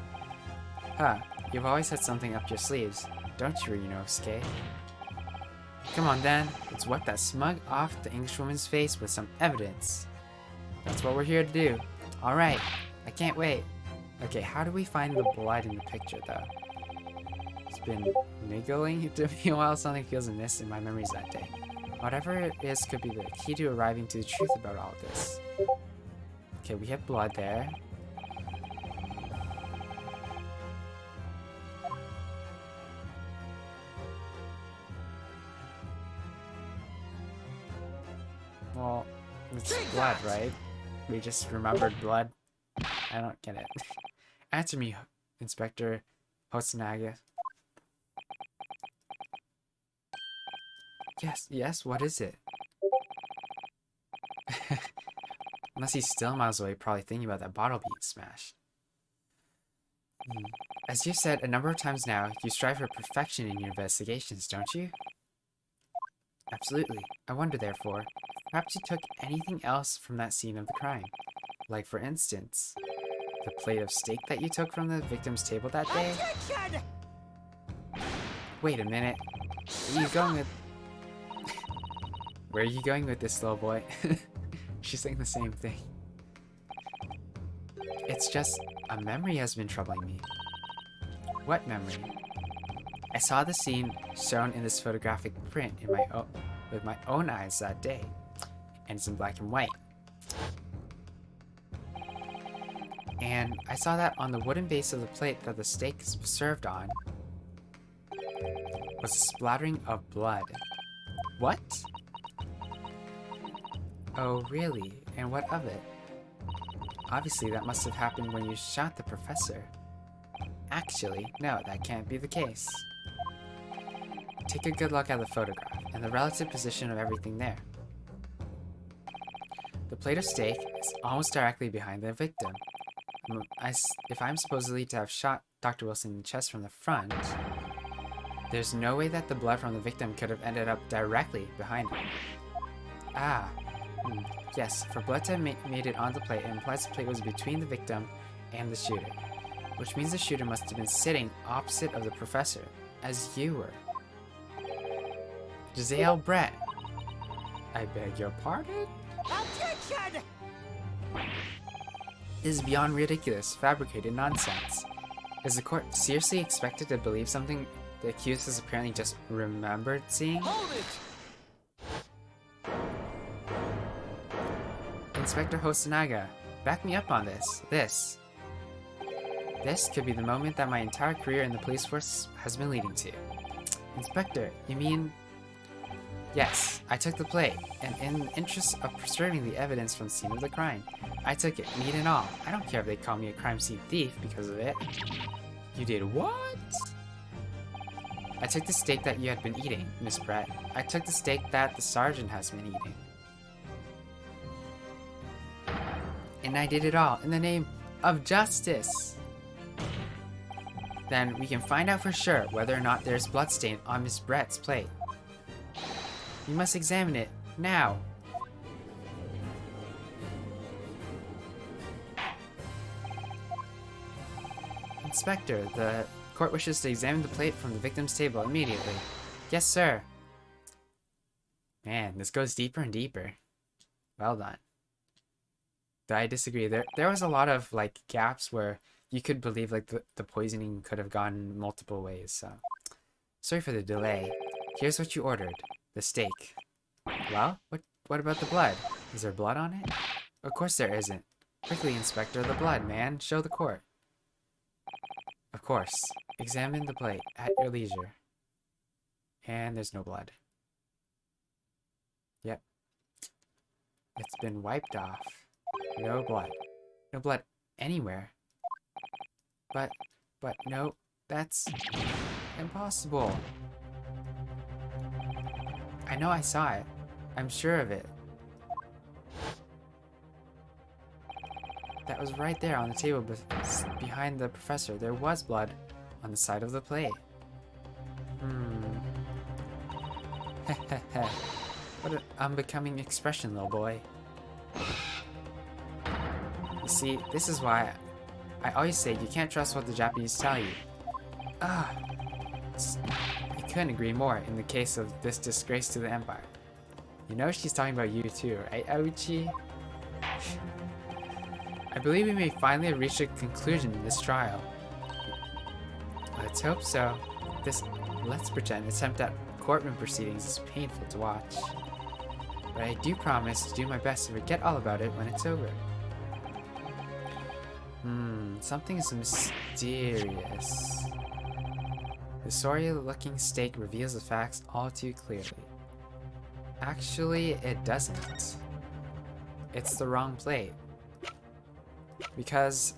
[SPEAKER 1] Huh, you've always had something up your sleeves, don't you, Ryunosuke? Come on then, let's wipe that smug off the Englishwoman's face with some evidence. That's what we're here to do. Alright, I can't wait. Okay, how do we find the blood in the picture though? It's been niggling to me a while, something feels amiss in my memories that day. Whatever it is could be the key to arriving to the truth about all of this. Okay, we have blood there. Well, it's blood, right? We just remembered blood. I don't get it. Answer me, Inspector Hosonaga. Yes, what is it? Unless he's still miles away, probably thinking about that bottle being smashed. As you've said a number of times now, you strive for perfection in your investigations, don't you? Absolutely. I wonder, therefore, perhaps you took anything else from that scene of the crime. Like, for instance, the plate of steak that you took from the victim's table that day?
[SPEAKER 2] Attention!
[SPEAKER 1] Wait a minute. Where are you going with... Where are you going with this, little boy? She's saying the same thing. It's just, a memory has been troubling me. What memory? I saw the scene shown in this photographic print with my own eyes that day, and it's in black and white. And I saw that on the wooden base of the plate that the steak was served on was a splattering of blood. What? Oh, really? And what of it? Obviously, that must have happened when you shot the professor. Actually, no, that can't be the case. Take a good look at the photograph and the relative position of everything there. The plate of steak is almost directly behind the victim. If I'm supposedly to have shot Dr. Wilson in the chest from the front, there's no way that the blood from the victim could have ended up directly behind him. Ah, yes, for blood to have made it on the plate, it implies the plate was between the victim and the shooter, which means the shooter must have been sitting opposite of the professor, as you were. Giselle Brett. I beg your pardon?
[SPEAKER 2] Attention!
[SPEAKER 1] This is beyond ridiculous, fabricated nonsense. Is the court seriously expected to believe something the accused has apparently just remembered seeing?
[SPEAKER 2] Hold it!
[SPEAKER 1] Inspector Hosonaga, back me up on this. This could be the moment that my entire career in the police force has been leading to. Inspector, you mean... Yes, I took the plate, and in the interest of preserving the evidence from the scene of the crime, I took it, meat and all. I don't care if they call me a crime scene thief because of it. You did what? I took the steak that you had been eating, Miss Brett. I took the steak that the sergeant has been eating. And I did it all in the name of justice. Then we can find out for sure whether or not there's bloodstain on Miss Brett's plate. You must examine it now. Inspector, the court wishes to examine the plate from the victim's table immediately. Yes, sir. Man, this goes deeper and deeper. Well done. I disagree. There was a lot of like gaps where you could believe like the poisoning could have gone multiple ways. So sorry for the delay. Here's what you ordered: the steak. Well, what about the blood? Is there blood on it? Of course there isn't. Quickly, Inspector, the blood, man. Show the court. Of course. Examine the plate at your leisure. And there's no blood. Yep. It's been wiped off. No blood. No blood anywhere. But no, that's impossible. I know I saw it. I'm sure of it. That was right there on the table behind the professor. There was blood on the side of the plate. What an unbecoming expression, little boy. You see, this is why I always say you can't trust what the Japanese tell you. I couldn't agree more in the case of this disgrace to the empire. You know she's talking about you too, right, Ouchi? I believe we may finally reach a conclusion in this trial. Let's hope so. This let's pretend attempt at courtroom proceedings is painful to watch. But I do promise to do my best to forget all about it when it's over. Something is mysterious. The sorry-looking steak reveals the facts all too clearly. Actually, it doesn't. It's the wrong plate. Because...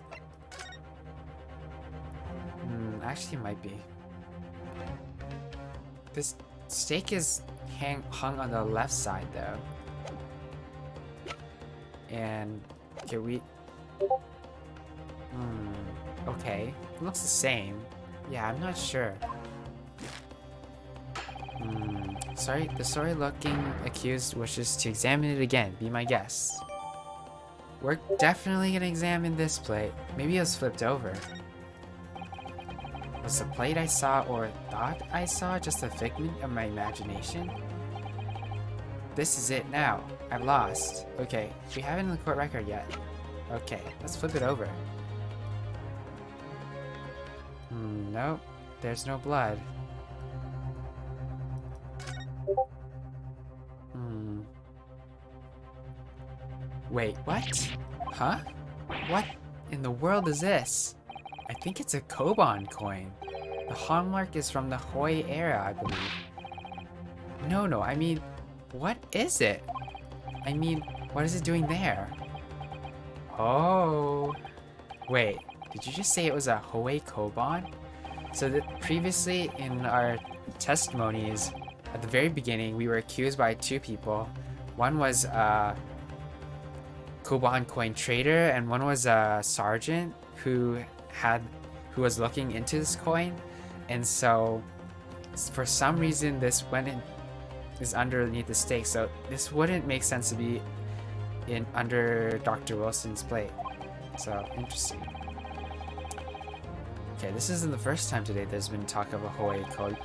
[SPEAKER 1] actually it might be. This steak is hung on the left side, though. And... okay, okay. It looks the same. Yeah, I'm not sure. Sorry, the sorry-looking accused wishes to examine it again. Be my guest. We're definitely gonna examine this plate. Maybe it was flipped over. Was the plate I saw or thought I saw just a figment of my imagination? This is it now. I've lost. Okay, we haven't in the court record yet. Okay, let's flip it over. Nope, there's no blood. Wait, what? Huh? What in the world is this? I think it's a Koban coin. The hallmark is from the Hoi era, I believe. No, I mean, what is it? I mean, what is it doing there? Oh. Wait, did you just say it was a Hoi Koban? So that previously in our testimonies, at the very beginning, we were accused by two people. One was a Koban coin trader, and one was a sergeant who was looking into this coin. And so, for some reason, this is underneath the stake. So this wouldn't make sense to be under Dr. Wilson's plate. So interesting. Okay, this isn't the first time today there's been talk of a Hoi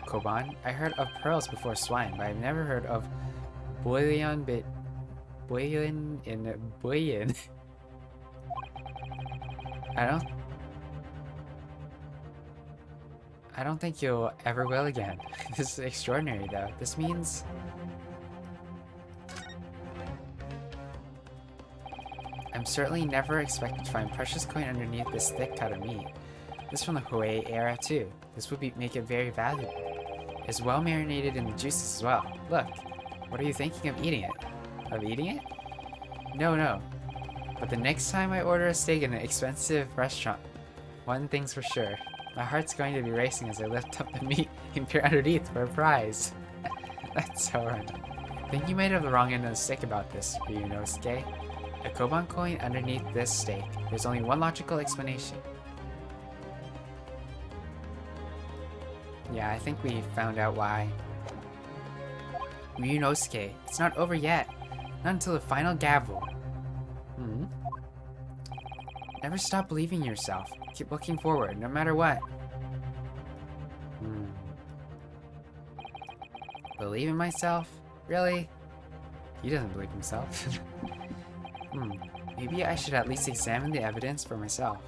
[SPEAKER 1] Koban. I heard of pearls before swine, but I've never heard of bullion in bullion. I don't think you'll ever will again. This is extraordinary though. This means I'm certainly never expected to find precious coin underneath this thick cut of meat. This is from the Hoi era too. This would make it very valuable. It's well marinated in the juices as well. Look. What are you thinking of eating it? Of eating it? No, no. But the next time I order a steak in an expensive restaurant, one thing's for sure. My heart's going to be racing as I lift up the meat and peer underneath for a prize. That's so random. I think you might have the wrong end of the stick about this, Ryunosuke. A Koban coin underneath this steak. There's only one logical explanation. Yeah, I think we found out why. Ryunosuke, it's not over yet. Not until the final gavel. Never stop believing in yourself. Keep looking forward, no matter what. Believe in myself? Really? He doesn't believe himself. Maybe I should at least examine the evidence for myself.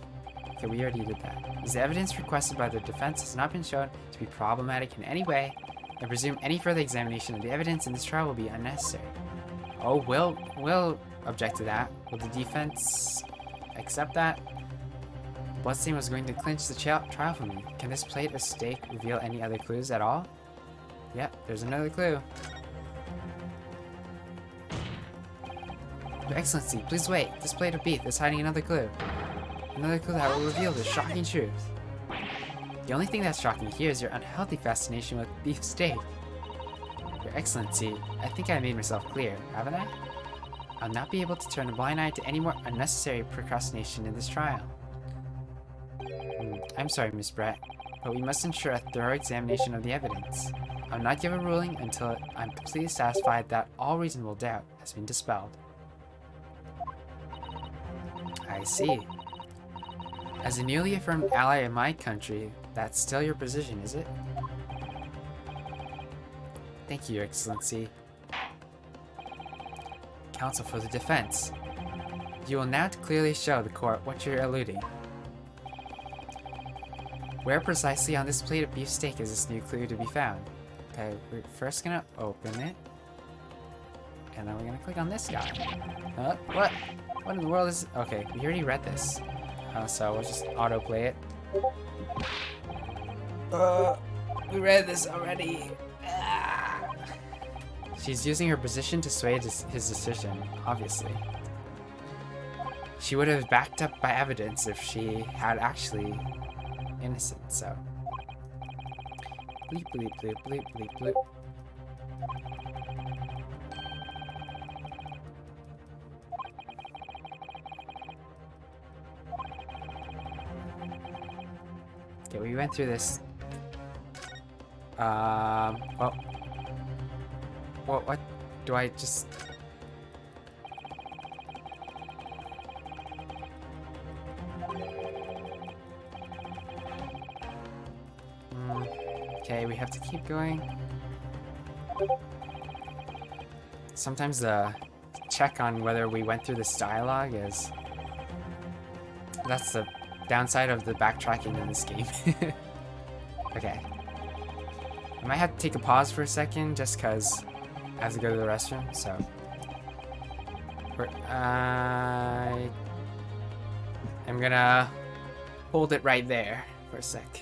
[SPEAKER 1] Okay, we already did that. As the evidence requested by the defense has not been shown to be problematic in any way, I presume any further examination of the evidence in this trial will be unnecessary. Oh, we'll object to that. Will the defense accept that? Bloodstain was going to clinch the trial for me. Can this plate of steak reveal any other clues at all? Yep, there's another clue. Your Excellency, please wait. This plate of beef is hiding another clue. Another clue that will reveal the shocking truth. The only thing that's shocking here is your unhealthy fascination with beef steak. Your Excellency, I think I made myself clear, haven't I? I'll not be able to turn a blind eye to any more unnecessary procrastination in this trial. I'm sorry, Miss Brett, but we must ensure a thorough examination of the evidence. I'll not give a ruling until I'm completely satisfied that all reasonable doubt has been dispelled. I see. As a newly affirmed ally of my country, that's still your position, is it? Thank you, Your Excellency. Counsel for the defense. You will now clearly show the court what you're alluding. Where precisely on this plate of beef steak is this new clue to be found? Okay, we're first gonna open it. And then we're gonna click on this guy. What? What in the world is... Okay, we already read this. So we'll just autoplay it. We read this already. She's using her position to sway his decision, obviously. She would have backed up by evidence if she had actually innocent, so. Bleep, bleep, bleep, bleep, bleep, bleep. Okay, we went through this. Oh. What do I just... Okay, we have to keep going. Sometimes the check on whether we went through this dialogue is... That's the downside of the backtracking in this game. Okay. I might have to take a pause for a second just because I have to go to the restroom, so... I'm gonna hold it right there for a sec.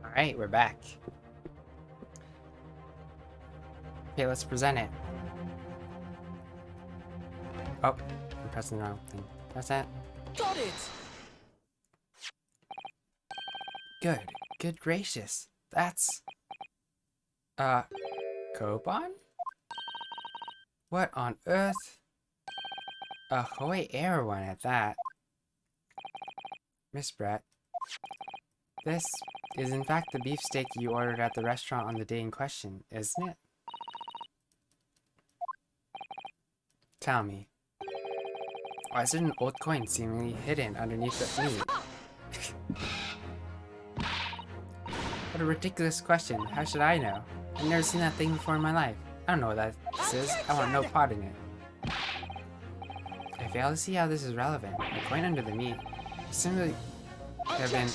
[SPEAKER 1] Alright, we're back. Okay, let's present it. Oh, I'm pressing the wrong thing. Press that.
[SPEAKER 2] Got it!
[SPEAKER 1] Good gracious. That's... Koban? What on earth? A Hoy Air one at that. Miss Brett. This is in fact the beefsteak you ordered at the restaurant on the day in question, isn't it? Tell me. Why is there an old coin seemingly hidden underneath the meat? What a ridiculous question. How should I know? I've never seen that thing before in my life. I don't know what this is. I want no part in it. I fail to see how this is relevant. A coin under the meat. Simply have been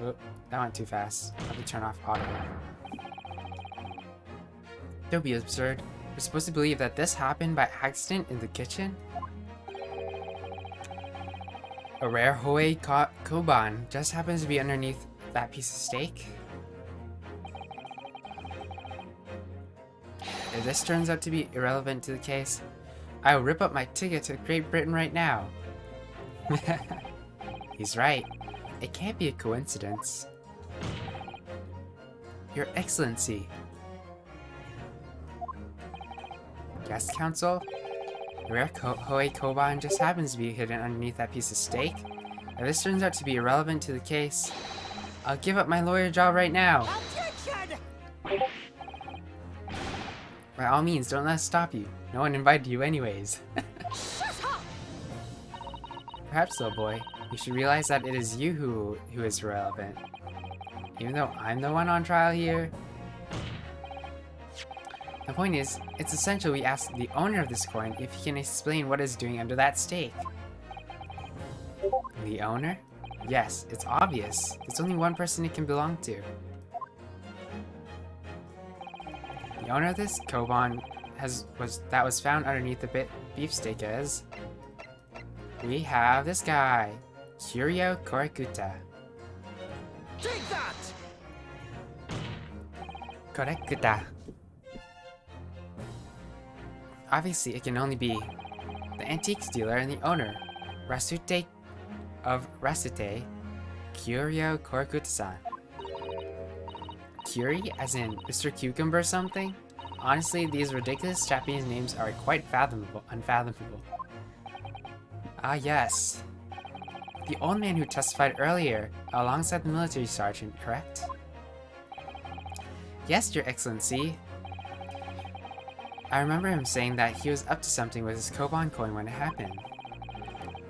[SPEAKER 1] oh, that went too fast. I have to turn off auto. Don't be absurd. We're supposed to believe that this happened by accident in the kitchen? A rare Hoei Koban just happens to be underneath that piece of steak. If this turns out to be irrelevant to the case, I will rip up my ticket to Great Britain right now. He's right. It can't be a coincidence. Your Excellency. Yes, Council? The rare Hoei Koban just happens to be hidden underneath that piece of steak. If this turns out to be irrelevant to the case, I'll give up my lawyer job right now.
[SPEAKER 2] Objection!
[SPEAKER 1] By all means, don't let us stop you. No one invited you anyways.
[SPEAKER 2] Shut up!
[SPEAKER 1] Perhaps, little boy, you should realize that it is you who is relevant. Even though I'm the one on trial here. The point is, it's essential we ask the owner of this coin if he can explain what it's doing under that stake. The owner? Yes, it's obvious. There's only one person it can belong to. The owner of this Koban was found underneath the beefsteak is... We have this guy, Kiryu Korekuta.
[SPEAKER 2] Take that!
[SPEAKER 1] Korekuta. Obviously, it can only be the antiques dealer and the owner, Rasute of Rasute, Kiryu Korekuta-san. Curie, as in Mr. Cucumber or something? Honestly, these ridiculous Japanese names are quite unfathomable. Ah yes. The old man who testified earlier, alongside the military sergeant, correct? Yes, Your Excellency. I remember him saying that he was up to something with his Koban coin when it happened.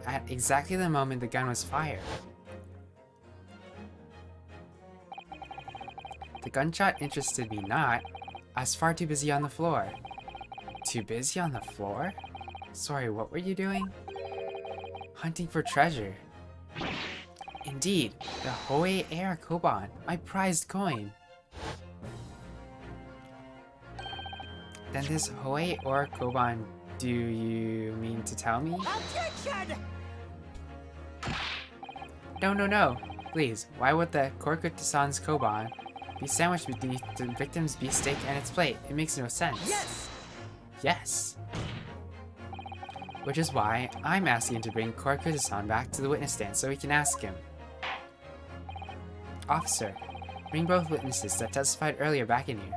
[SPEAKER 1] At exactly the moment the gun was fired. The gunshot interested me not. I was far too busy on the floor. Too busy on the floor? Sorry, what were you doing? Hunting for treasure. Indeed, the Hoei Air Koban, my prized coin. Then this Hoei Air Koban, do you mean to tell me?
[SPEAKER 2] Objection!
[SPEAKER 1] No. Please, why would the Korekuta-san's Koban be sandwiched beneath the victim's beefsteak and its plate? It makes no sense.
[SPEAKER 2] Yes!
[SPEAKER 1] Yes. Which is why I'm asking to bring Korekuta-san back to the witness stand so we can ask him. Officer, bring both witnesses that testified earlier back in here.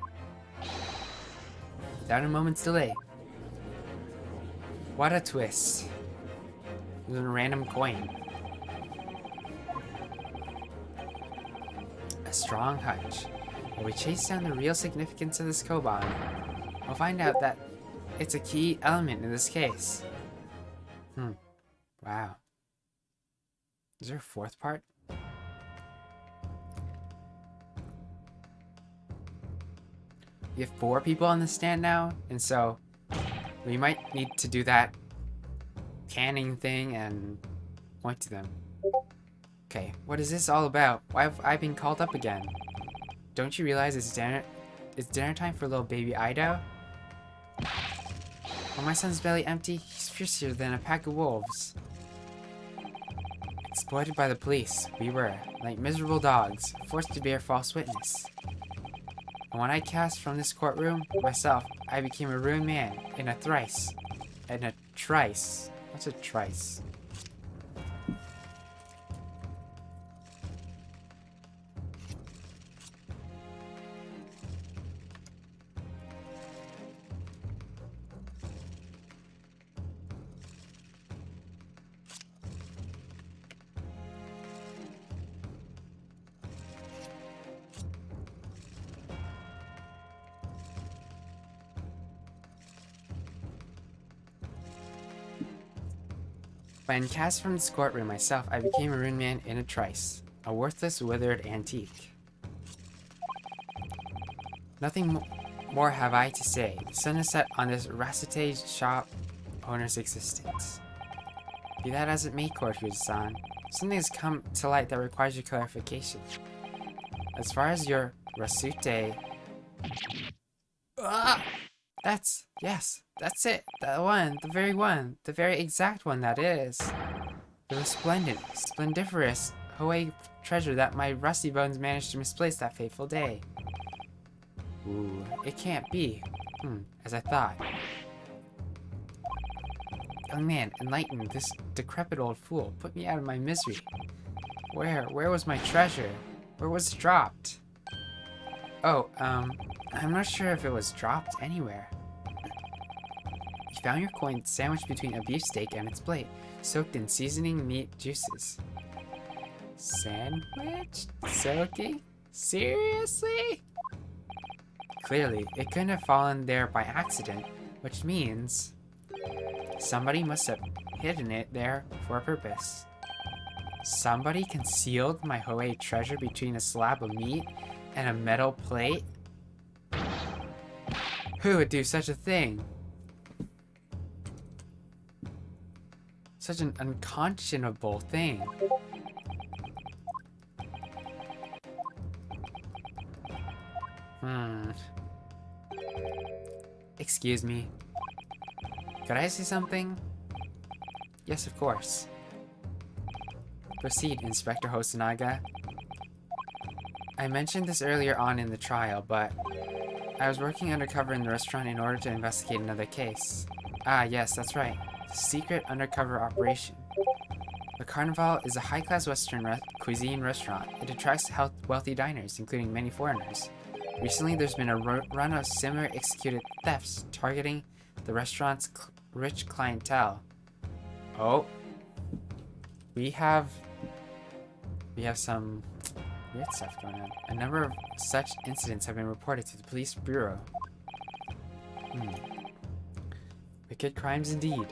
[SPEAKER 1] Without a moment's delay. What a twist. It was a random coin. A strong hunch. When we chase down the real significance of this Koban, we'll find out that it's a key element in this case. Wow. Is there a fourth part? We have 4 people on the stand now, and so we might need to do that canning thing and point to them. Okay, what is this all about? Why have I been called up again? Don't you realize it's dinner time for little baby Ido? When my son's belly empty, he's fiercer than a pack of wolves. Exploited by the police, we were, like miserable dogs, forced to bear false witness. And when I cast from this courtroom, myself, I became a ruined man in a trice. What's a trice? When cast from this courtroom myself, I became a ruined man in a trice. A worthless, withered antique. Nothing more have I to say. The sun is set on this Rasate shop owner's existence. Be that as it may, Koryu-san, something has come to light that requires your clarification. As far as your Rasute... Yes, that's it. That one, the very exact one that is. The resplendent, splendiferous Hoei treasure that my rusty bones managed to misplace that fateful day. Ooh, it can't be. As I thought. Young man, enlighten this decrepit old fool. Put me out of my misery. Where was my treasure? Where was it dropped? Oh, I'm not sure if it was dropped anywhere. You found your coin sandwiched between a beefsteak and its plate, soaked in seasoning meat juices. Sandwiched? Soaking? Seriously? Clearly, it couldn't have fallen there by accident, which means somebody must have hidden it there for a purpose. Somebody concealed my Hoei treasure between a slab of meat and a metal plate? Who would do such a thing? Such an unconscionable thing. Excuse me. Could I say something? Yes, of course. Proceed, Inspector Hosonaga. I mentioned this earlier on in the trial, but I was working undercover in the restaurant in order to investigate another case. Ah, yes, that's right. Secret undercover operation. The Carnival is a high-class Western cuisine restaurant. It attracts wealthy diners, including many foreigners. Recently, there's been a run of similar executed thefts targeting the restaurant's rich clientele. Oh. We have some weird stuff going on. A number of such incidents have been reported to the police bureau. Wicked crimes indeed.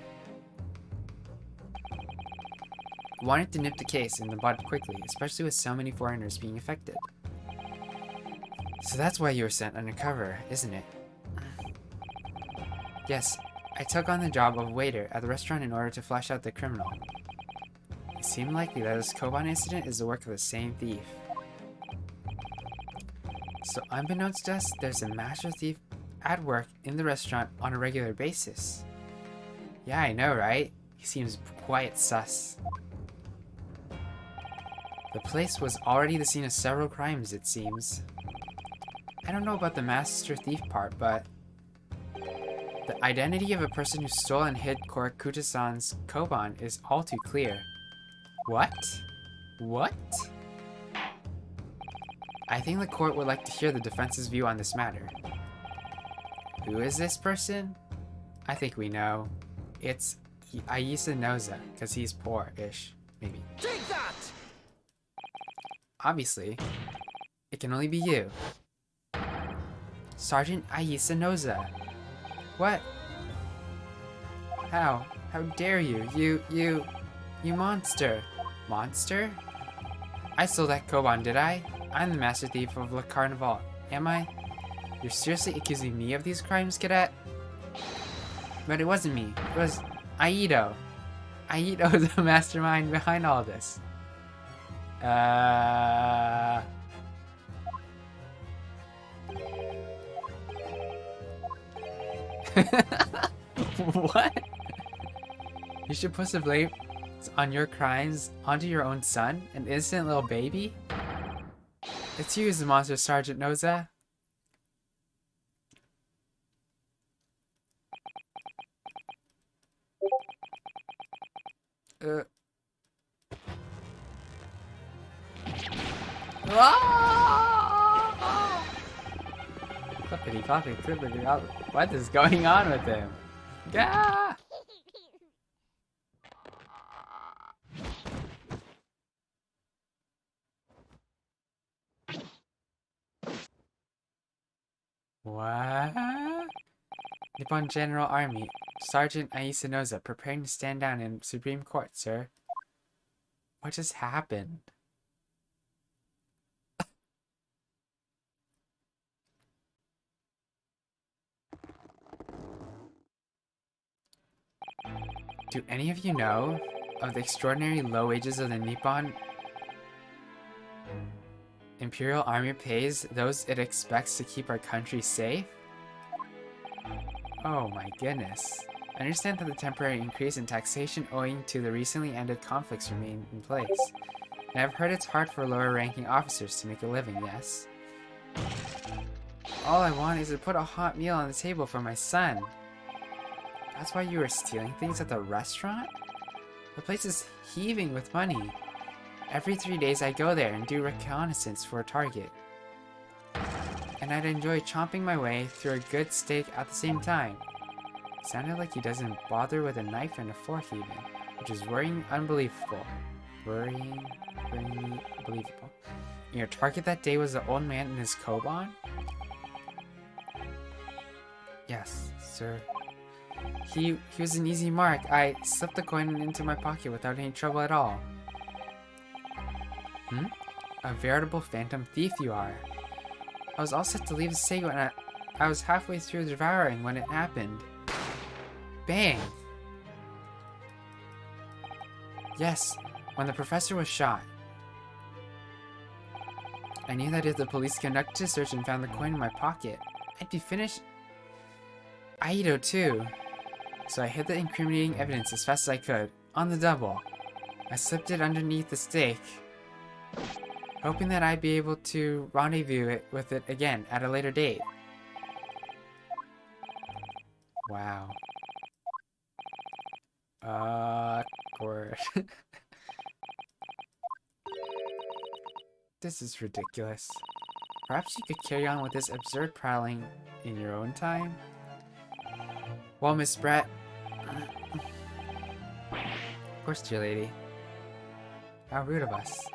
[SPEAKER 1] Wanted to nip the case in the bud quickly, especially with so many foreigners being affected. So that's why you were sent undercover, isn't it? Yes, I took on the job of waiter at the restaurant in order to flush out the criminal. It seemed likely that this Koban incident is the work of the same thief. So unbeknownst to us, there's a master thief at work in the restaurant on a regular basis. Yeah, I know, right? He seems quite sus. The place was already the scene of several crimes, it seems. I don't know about the master thief part, but the identity of a person who stole and hid Korakuta-san's Koban is all too clear. What? What? I think the court would like to hear the defense's view on this matter. Who is this person? I think we know. It's Ayase Noza, because he's poor-ish, maybe.
[SPEAKER 2] Take that!
[SPEAKER 1] Obviously, it can only be you. Sergeant Ayase Noza. What? How? How dare you? You monster. Monster? I stole that Koban, did I? I'm the master thief of Le Carnival. Am I? You're seriously accusing me of these crimes, cadet? But it wasn't me. It was Aido. Aido is the mastermind behind all this. What? You should put the blame on your crimes onto your own son, an innocent little baby? It's you who's the monster, Sergeant Noza. Clippity cloppity clippity clop. What is going on with him? Gah! What? Nippon General Army, Sergeant Ayase Noza, preparing to stand down in Supreme Court, sir. What just happened? Do any of you know of the extraordinary low wages of the Nippon Imperial Army pays those it expects to keep our country safe? Oh my goodness. I understand that the temporary increase in taxation owing to the recently ended conflicts remain in place. And I've heard it's hard for lower-ranking officers to make a living, yes? All I want is to put a hot meal on the table for my son. That's why you were stealing things at the restaurant? The place is heaving with money. Every 3 days I go there and do reconnaissance for a target. And I'd enjoy chomping my way through a good steak at the same time. Sounded like he doesn't bother with a knife and a fork even, which is worrying unbelievable. Worrying unbelievable. And your target that day was the old man in his koban? Yes, sir. He was an easy mark. I slipped the coin into my pocket without any trouble at all. A veritable phantom thief you are. I was all set to leave the steak when I was halfway through devouring when it happened. Bang! Yes, when the professor was shot. I knew that if the police conducted a search and found the coin in my pocket, I'd be finished. Aido too. So I hid the incriminating evidence as fast as I could, on the double. I slipped it underneath the steak, hoping that I'd be able to rendezvous with it again at a later date. Wow. Awkward. This is ridiculous. Perhaps you could carry on with this absurd prowling in your own time? Well, Miss Brett. Of course, dear lady. How rude of us.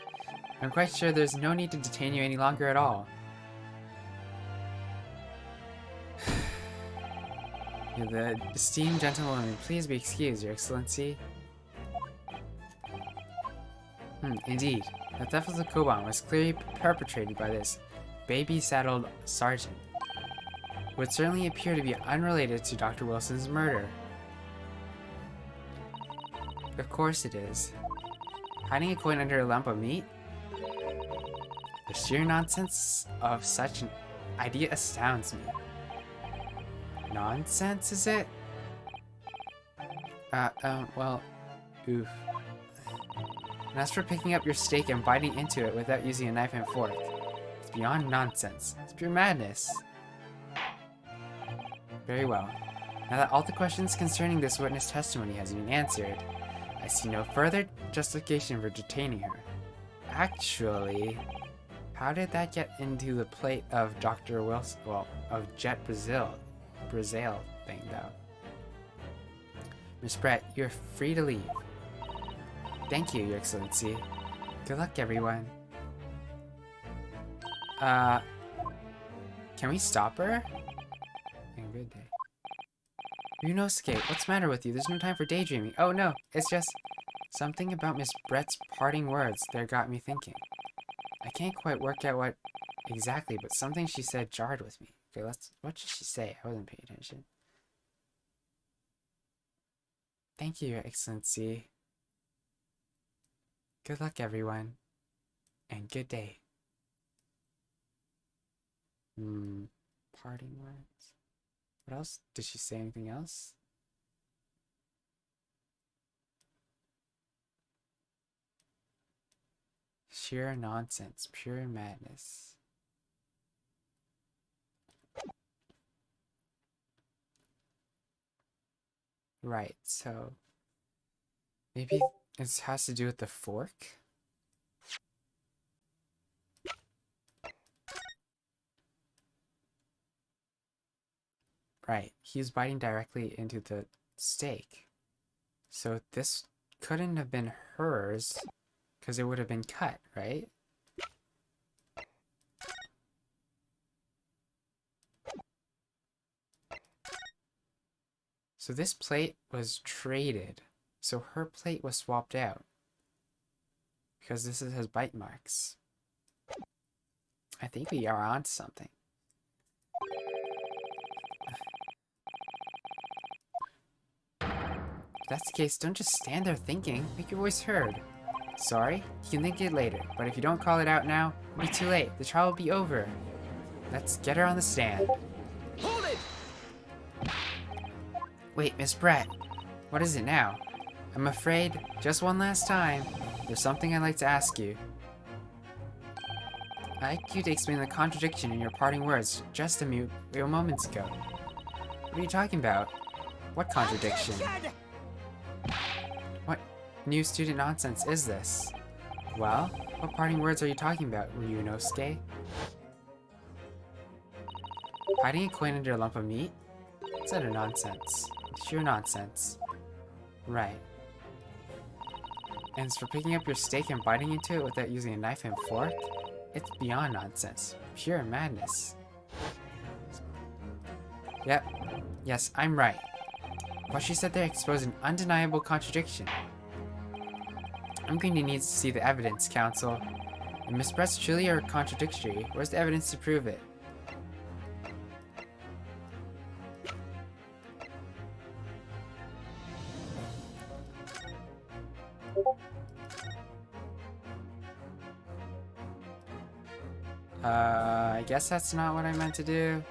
[SPEAKER 1] I'm quite sure there's no need to detain you any longer at all. The esteemed gentlewoman, please be excused, Your Excellency. Indeed. The theft of the koban was clearly perpetrated by this baby-saddled sergeant. It would certainly appear to be unrelated to Dr. Wilson's murder. Of course it is. Hiding a coin under a lump of meat? The sheer nonsense of such an idea astounds me. Nonsense, is it? Well, oof. And as for picking up your steak and biting into it without using a knife and fork, it's beyond nonsense. It's pure madness. Very well. Now that all the questions concerning this witness testimony has been answered, I see no further justification for detaining her. Actually, how did that get into the plate of Dr. Wilson, well, of Jet Brazil thing, though? Miss Brett, you're free to leave. Thank you, Your Excellency. Good luck, everyone. Can we stop her? And good day. Ryunosuke, what's the matter with you? There's no time for daydreaming. Oh no, it's just something about Miss Brett's parting words there got me thinking. I can't quite work out what exactly, but something she said jarred with me. Okay, what did she say? I wasn't paying attention. Thank you, Your Excellency. Good luck, everyone. And good day. Parting words? What else? Did she say anything else? Sheer nonsense, pure madness. Right, so maybe it has to do with the fork? Right, he's biting directly into the steak. So this couldn't have been hers, because it would have been cut, right? So this plate was traded. So her plate was swapped out. Because this has bite marks. I think we are onto something. If that's the case, don't just stand there thinking. Make your voice heard. Sorry? You can think it later, but if you don't call it out now, it'll be too late. The trial will be over. Let's get her on the stand.
[SPEAKER 2] Hold it!
[SPEAKER 1] Wait, Miss Brett. What is it now? I'm afraid, just one last time, there's something I'd like to ask you. I'd like you to explain the contradiction in your parting words just a few moments ago. What are you talking about? What contradiction?
[SPEAKER 2] Attention!
[SPEAKER 1] What new student nonsense is this? Well, what parting words are you talking about, Ryunosuke? Hiding a coin under a lump of meat? It's utter nonsense. Sheer nonsense. Right. And as for picking up your steak and biting into it without using a knife and fork? It's beyond nonsense. Pure madness. Yep. Yes, I'm right. What she said there exposed an undeniable contradiction. I'm going to need to see the evidence, Counsel. If Miss Brett's truly are contradictory, where's the evidence to prove it? I guess that's not what I meant to do.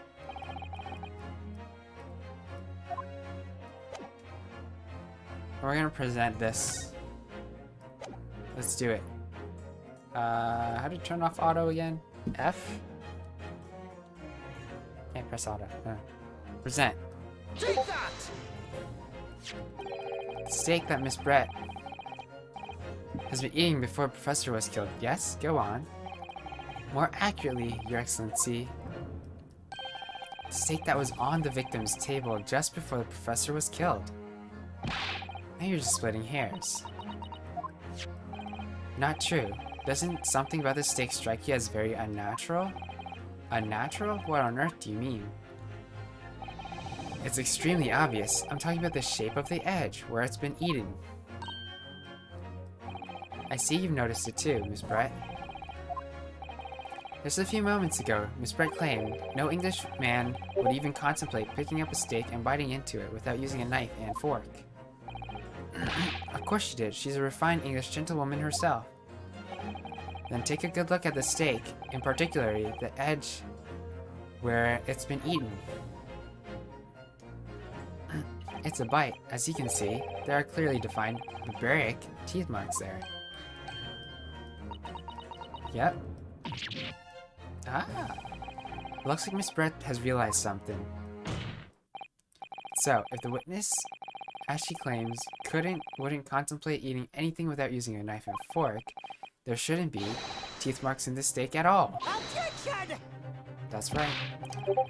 [SPEAKER 1] We're gonna present this. Let's do it. How do you turn off auto again? F? Can't press auto. Present.
[SPEAKER 2] Take that!
[SPEAKER 1] The steak that Miss Brett has been eating before Professor was killed. Yes, go on. More accurately, Your Excellency, the steak that was on the victim's table just before the Professor was killed. Now you're just splitting hairs. Not true. Doesn't something about the steak strike you as very unnatural? Unnatural? What on earth do you mean? It's extremely obvious. I'm talking about the shape of the edge, where it's been eaten. I see you've noticed it too, Miss Brett. Just a few moments ago, Miss Brett claimed no English man would even contemplate picking up a steak and biting into it without using a knife and fork. Of course she did. She's a refined English gentlewoman herself. Then take a good look at the steak, in particular the edge where it's been eaten. It's a bite. As you can see, there are clearly defined barbaric teeth marks there. Yep. Ah. Looks like Miss Brett has realized something. So, if the witness, as she claims, wouldn't contemplate eating anything without using a knife and fork, there shouldn't be teeth marks in the steak at all.
[SPEAKER 2] Attention!
[SPEAKER 1] That's right.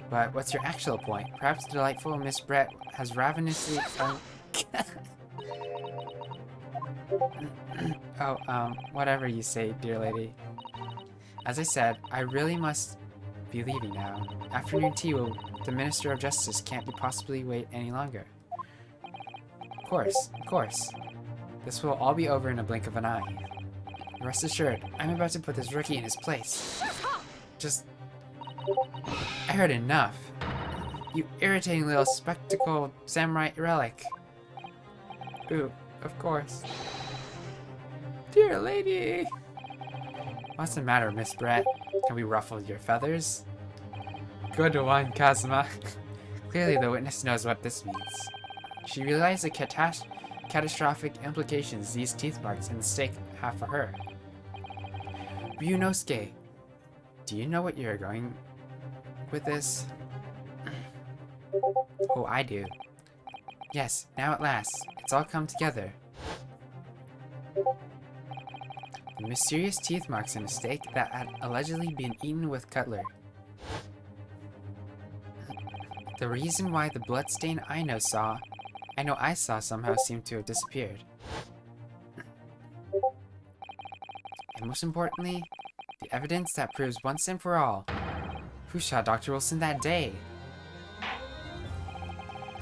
[SPEAKER 1] But what's your actual point? Perhaps the delightful Miss Brett has ravenously... whatever you say, dear lady. As I said, I really must be leaving now. Afternoon tea will... The Minister of Justice can't possibly wait any longer. Of course. This will all be over in a blink of an eye. Rest assured, I'm about to put this rookie in his place. Just... I heard enough. You irritating little spectacled samurai relic. Ooh, of course. Dear lady! What's the matter, Miss Brett? Have we ruffled your feathers? Good one, Kazuma. Clearly the witness knows what this means. She realized the catastrophic implications these teeth marks in the steak have for her. Ryunosuke, do you know what you're going with this? Oh, I do. Yes, now at last, it's all come together. The mysterious teeth marks in a steak that had allegedly been eaten with cutlery. The reason why the bloodstain I know I saw somehow seemed to have disappeared. And most importantly, the evidence that proves once and for all who shot Dr. Wilson that day.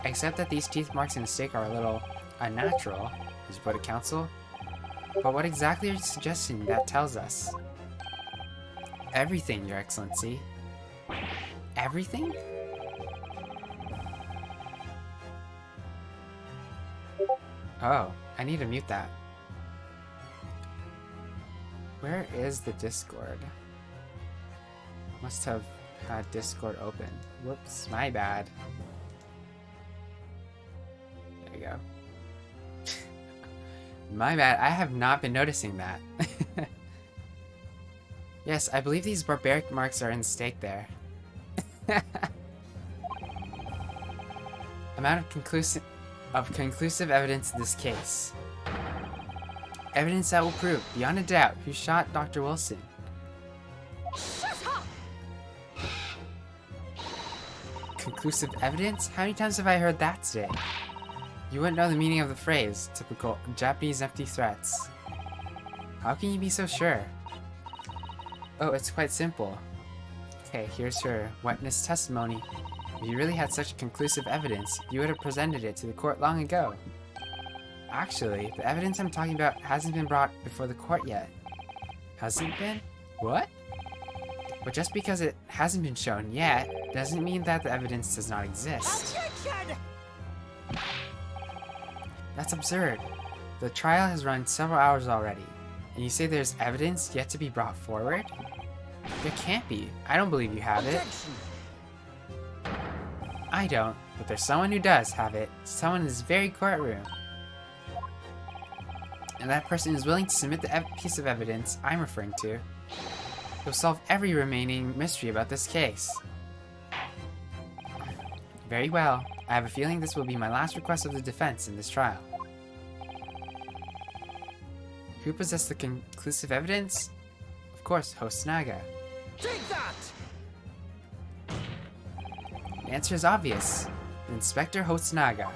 [SPEAKER 1] Except that these teeth marks in the steak are a little unnatural, as you put it, Counsel. But what exactly are you suggesting that tells us? Everything, Your Excellency. Everything? Oh, I need to mute that. Where is the Discord? Must have had Discord open. Whoops, my bad. we go. My bad, I have not been noticing that. Yes, I believe these barbaric marks are in the stake there. Amount of conclusive evidence in this case. Evidence that will prove, beyond a doubt, who shot Dr. Wilson.
[SPEAKER 2] Shut up!
[SPEAKER 1] Conclusive evidence? How many times have I heard that today? You wouldn't know the meaning of the phrase, typical Japanese empty threats. How can you be so sure? Oh, it's quite simple. Okay, here's her witness testimony. If you really had such conclusive evidence, you would have presented it to the court long ago. Actually, the evidence I'm talking about hasn't been brought before the court yet. Hasn't been? What? But just because it hasn't been shown yet, doesn't mean that the evidence does not exist.
[SPEAKER 2] Objection!
[SPEAKER 1] That's absurd. The trial has run several hours already, and you say there's evidence yet to be brought forward? There can't be. I don't believe you have it.
[SPEAKER 2] Objection!
[SPEAKER 1] I don't, but there's someone who does have it. Someone in this very courtroom. And that person is willing to submit the piece of evidence I'm referring to. It will solve every remaining mystery about this case. Very well. I have a feeling this will be my last request of the defense in this trial. Who possessed the conclusive evidence? Of course, Host Naga.
[SPEAKER 2] Take that!
[SPEAKER 1] The answer is obvious. Inspector Host-Naga.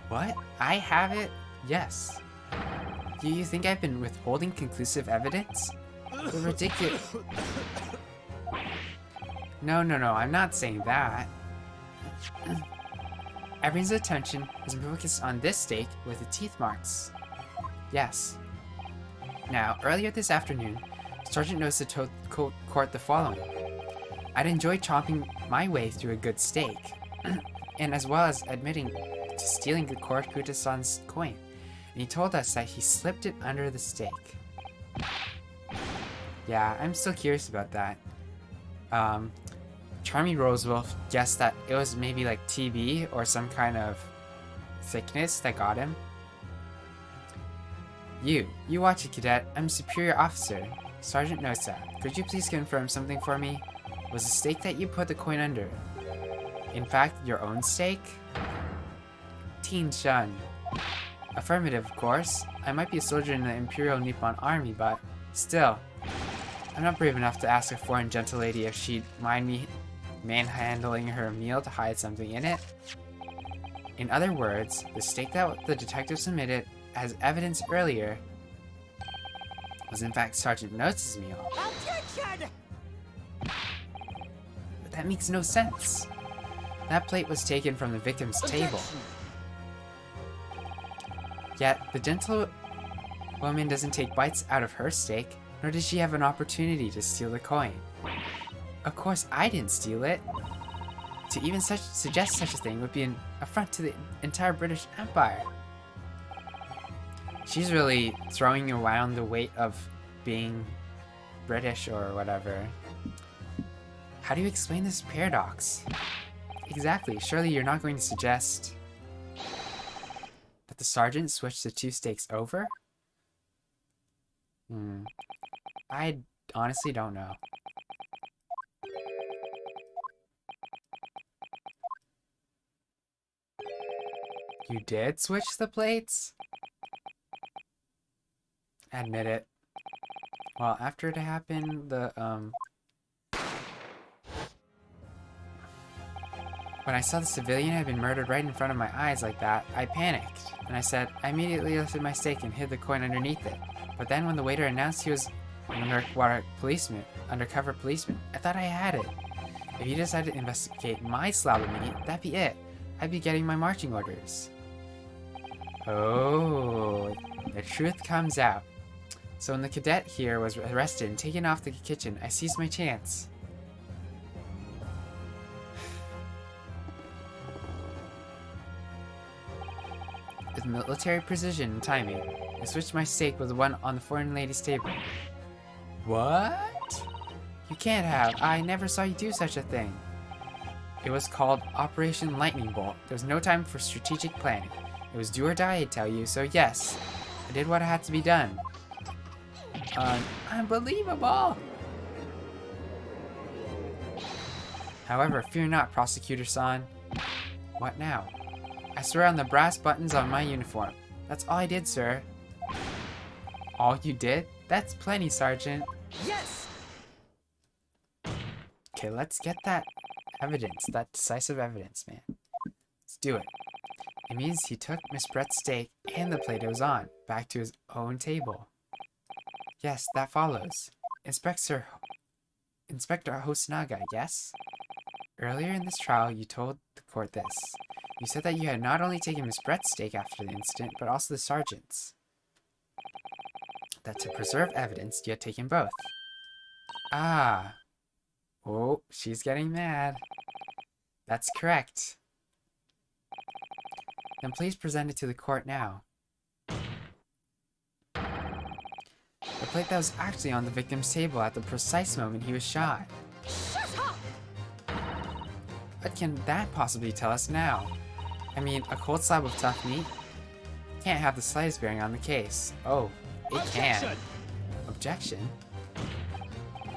[SPEAKER 1] What? I have it? Yes. Do you think I've been withholding conclusive evidence? The ridiculous... No, I'm not saying that. Everyone's attention has been focused on this stake with the teeth marks. Yes. Now, earlier this afternoon, Sergeant Nosa told court the following. I'd enjoy chomping my way through a good steak, and as well as admitting to stealing the Korakuta-san's coin, and he told us that he slipped it under the steak. Yeah, I'm still curious about that. Charmy Rosewolf guessed that it was maybe like TB or some kind of sickness that got him. You watch it, cadet. I'm superior officer. Sergeant Nosa, could you please confirm something for me? Was the stake that you put the coin under, in fact, your own stake? Teen Shun. Affirmative, of course. I might be a soldier in the Imperial Nippon Army, but still. I'm not brave enough to ask a foreign gentle lady if she'd mind me manhandling her meal to hide something in it. In other words, the stake that the detective submitted as evidence earlier was in fact Sergeant Notes' meal.
[SPEAKER 2] Objection!
[SPEAKER 1] But that makes no sense. That plate was taken from the victim's table. Yet, the gentle woman doesn't take bites out of her steak, nor does she have an opportunity to steal the coin. Of course, I didn't steal it. To even suggest such a thing would be an affront to the entire British Empire. She's really throwing around the weight of being British or whatever. How do you explain this paradox? Exactly, surely you're not going to suggest that the sergeant switched the two stakes over? I honestly don't know. You did switch the plates? Admit it. Well, after it happened, when I saw the civilian had been murdered right in front of my eyes like that, I panicked. And I said, I immediately lifted my stake and hid the coin underneath it. But then when the waiter announced he was an undercover policeman, I thought I had it. If he decided to investigate my slab of meat, that'd be it. I'd be getting my marching orders. Oh, the truth comes out. So when the cadet here was arrested and taken off the kitchen, I seized my chance. With military precision and timing, I switched my steak with the one on the foreign lady's table. What? You can't have. I never saw you do such a thing. It was called Operation Lightning Bolt. There was no time for strategic planning. It was do or die, I tell you, so yes, I did what had to be done. Unbelievable! However, fear not, Prosecutor-san. What now? I swear on the brass buttons on my uniform. That's all I did, sir. All you did? That's plenty, Sergeant.
[SPEAKER 2] Yes!
[SPEAKER 1] Okay, let's get that evidence, that decisive evidence, man. Let's do it. It means he took Miss Brett's steak and the plate it was on back to his own table. Yes, that follows. Inspector Hosonaga, yes? Earlier in this trial, you told the court this. You said that you had not only taken Miss Brett's steak after the incident, but also the sergeant's. That to preserve evidence, you had taken both. Ah. Oh, she's getting mad. That's correct. Then please present it to the court now. The plate that was actually on the victim's table at the precise moment he was shot.
[SPEAKER 2] Shut up!
[SPEAKER 1] What can that possibly tell us now? I mean, a cold slab of tough meat can't have the slightest bearing on the case. Oh, it can. Objection?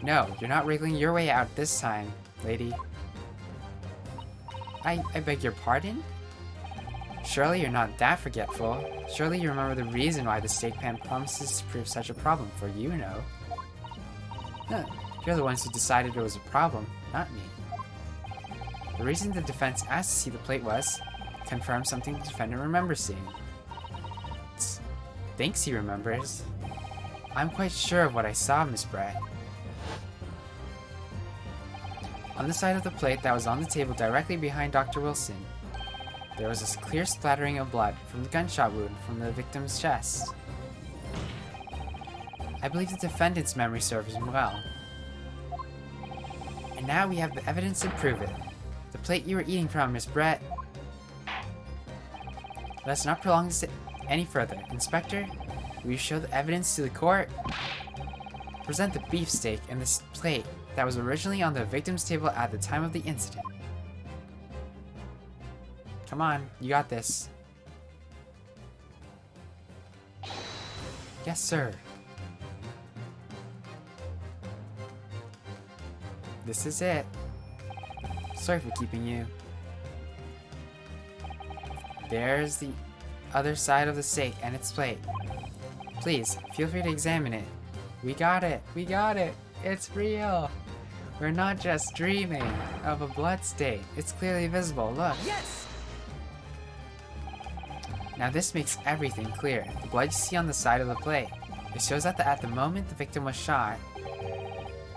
[SPEAKER 1] No, you're not wriggling your way out this time, lady. I beg your pardon? Surely you're not that forgetful. Surely you remember the reason why the steak pan promises to prove such a problem, for you know. Huh. You're the ones who decided it was a problem, not me. The reason the defense asked to see the plate was confirm something the defendant remembers seeing. Thinks he remembers. I'm quite sure of what I saw, Miss Brett. On the side of the plate that was on the table directly behind Dr. Wilson, there was a clear splattering of blood from the gunshot wound from the victim's chest. I believe the defendant's memory serves him well. And now we have the evidence to prove it. The plate you were eating from, Miss Brett. Let's not prolong this any further. Inspector, will you show the evidence to the court? Present the beefsteak and this plate that was originally on the victim's table at the time of the incident. Come on, you got this. Yes, sir. This is it. Sorry for keeping you. There's the other side of the steak and its plate. Please, feel free to examine it. We got it. We got it. It's real. We're not just dreaming of a blood stain. It's clearly visible. Look.
[SPEAKER 2] Yes!
[SPEAKER 1] Now this makes everything clear. The blood you see on the side of the plate. It shows that at the moment the victim was shot,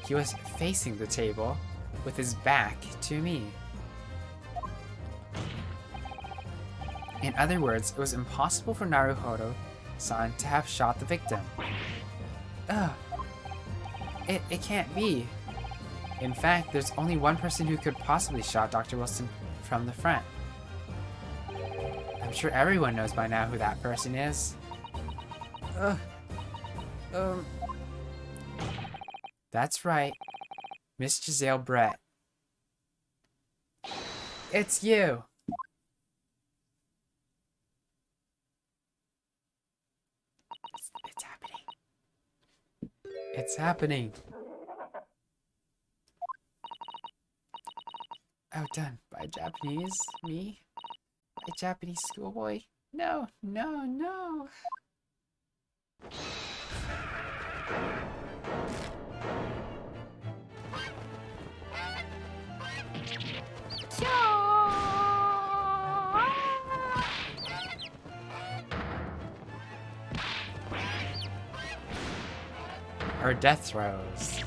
[SPEAKER 1] he was facing the table with his back to me. In other words, it was impossible for Naruhodo-san to have shot the victim. Ugh. It can't be. In fact, there's only one person who could possibly shot Dr. Wilson from the front. I'm sure everyone knows by now who that person is. Ugh. That's right. Miss Giselle Brett. It's you! It's happening. It's happening. Outdone by Japanese me? By Japanese schoolboy? No, no, no. Her death throes.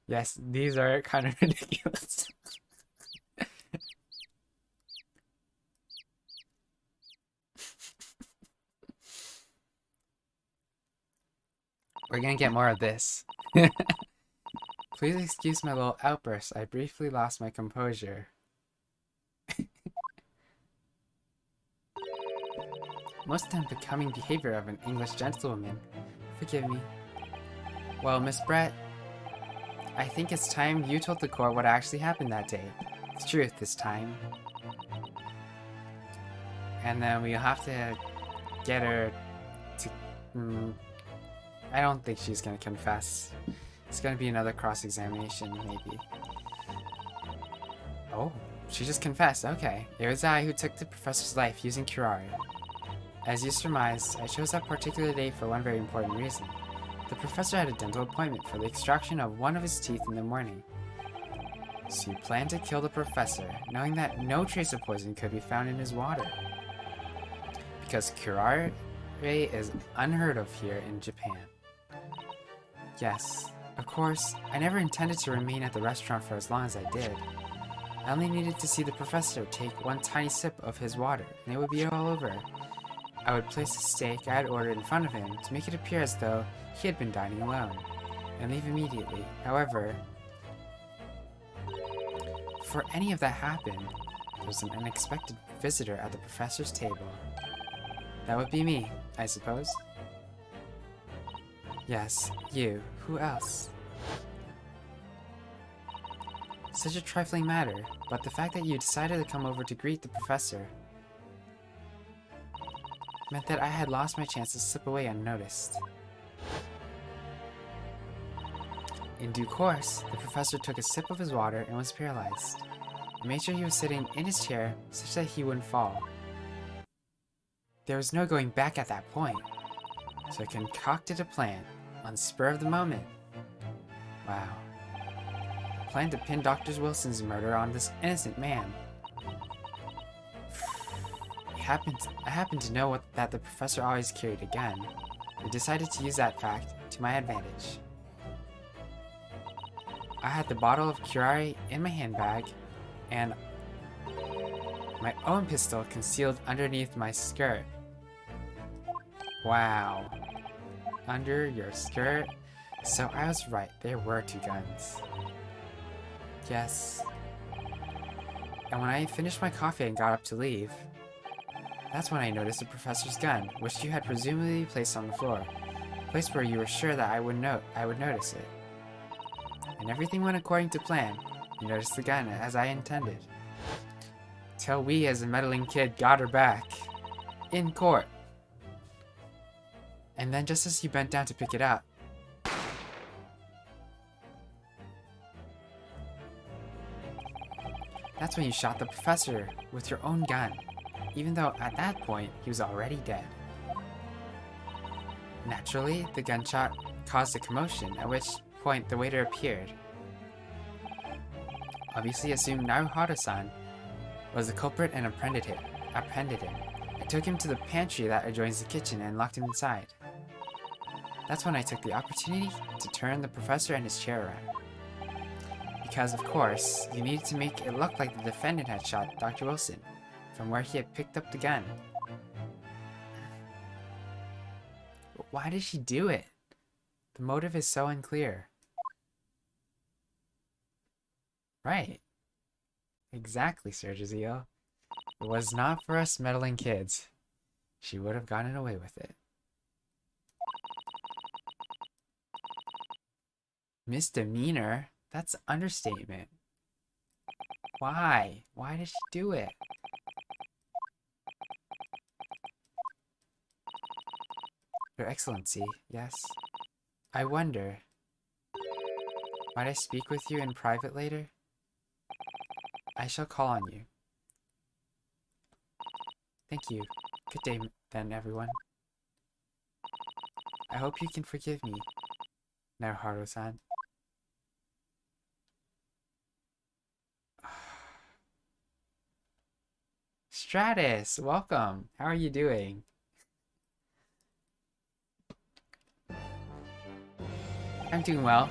[SPEAKER 1] Yes, these are kind of ridiculous. We're gonna get more of this. Please excuse my little outburst. I briefly lost my composure. Most unbecoming behavior of an English gentlewoman. Forgive me. Well, Miss Brett, I think it's time you told the court what actually happened that day. The truth this time. And then we'll have to get her to... I don't think she's gonna confess. It's gonna be another cross-examination, maybe. Oh, she just confessed. Okay. It was I who took the professor's life using curare. As you surmised, I chose that particular day for one very important reason. The professor had a dental appointment for the extraction of one of his teeth in the morning. So you planned to kill the professor, knowing that no trace of poison could be found in his water. Because curare is unheard of here in Japan. Yes, of course, I never intended to remain at the restaurant for as long as I did. I only needed to see the professor take one tiny sip of his water, and it would be all over. I would place the steak I had ordered in front of him to make it appear as though he had been dining alone, and leave immediately. However, before any of that happened, there was an unexpected visitor at the professor's table. That would be me, I suppose. Yes, you. Who else? Such a trifling matter, but the fact that you decided to come over to greet the professor meant that I had lost my chance to slip away unnoticed. In due course, the professor took a sip of his water and was paralyzed. I made sure he was sitting in his chair such that he wouldn't fall. There was no going back at that point, so I concocted a plan on the spur of the moment. Wow. I planned to pin Dr. Wilson's murder on this innocent man. I happened to know that the professor always carried a gun. I decided to use that fact to my advantage. I had the bottle of curare in my handbag, and my own pistol concealed underneath my skirt. Wow. Under your skirt? So I was right, there were two guns. Yes. And when I finished my coffee and got up to leave, that's when I noticed the professor's gun, which you had presumably placed on the floor, a place where you were sure that I would notice it. And everything went according to plan. You noticed the gun as I intended. Till we, as a meddling kid, got her back. In court. And then just as you bent down to pick it up, that's when you shot the professor with your own gun, even though at that point he was already dead. Naturally, the gunshot caused a commotion, at which point the waiter appeared. Obviously assumed Naruhito-san was the culprit and apprehended him. I took him to the pantry that adjoins the kitchen and locked him inside. That's when I took the opportunity to turn the professor and his chair around. Because, of course, you needed to make it look like the defendant had shot Dr. Wilson from where he had picked up the gun. But why did she do it? The motive is so unclear. Right. Exactly, Sir Jazeel. It was not for us meddling kids. She would have gotten away with it. Misdemeanor? That's an understatement. Why? Why did she do it? Your Excellency, yes. I wonder, might I speak with you in private later? I shall call on you. Thank you. Good day, then, everyone. I hope you can forgive me, Naruhito-san. Stratus, welcome. How are you doing? I'm doing well.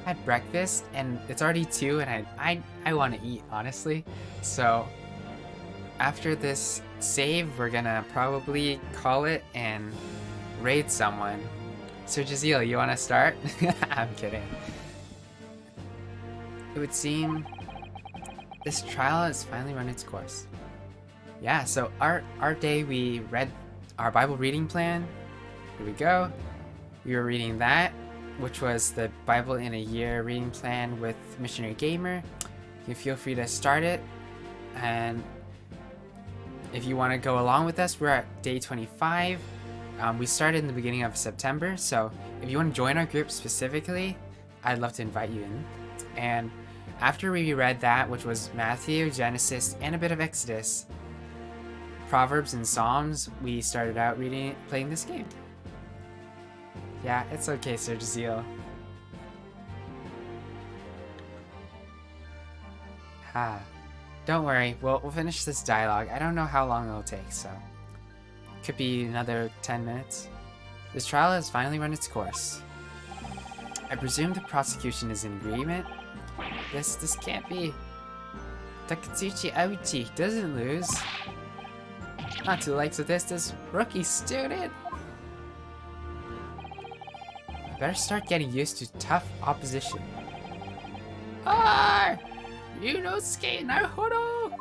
[SPEAKER 1] I had breakfast and it's already 2 and I want to eat, honestly. So after this save, we're gonna probably call it and raid someone. Sir Jazeel, you want to start? I'm kidding. It would seem this trial has finally run its course. Yeah, so our day we read our Bible reading plan. Here we go. We were reading that, which was the Bible in a Year reading plan with Missionary Gamer. You can feel free to start it, and if you want to go along with us, we're at day 25. We started in the beginning of September, so if you want to join our group specifically, I'd love to invite you in. And after we read that, which was Matthew, Genesis, and a bit of Exodus, Proverbs and Psalms, we started out playing this game. Yeah, it's okay, Sir Jazeel. Ah, don't worry, we'll finish this dialogue. I don't know how long it'll take, so could be another 10 minutes. This trial has finally run its course. I presume the prosecution is in agreement? This can't be. Takatsuchi Auchi doesn't lose. Not to the likes of this rookie student. I better start getting used to tough opposition. Ah! Ryunosuke Naruhodo!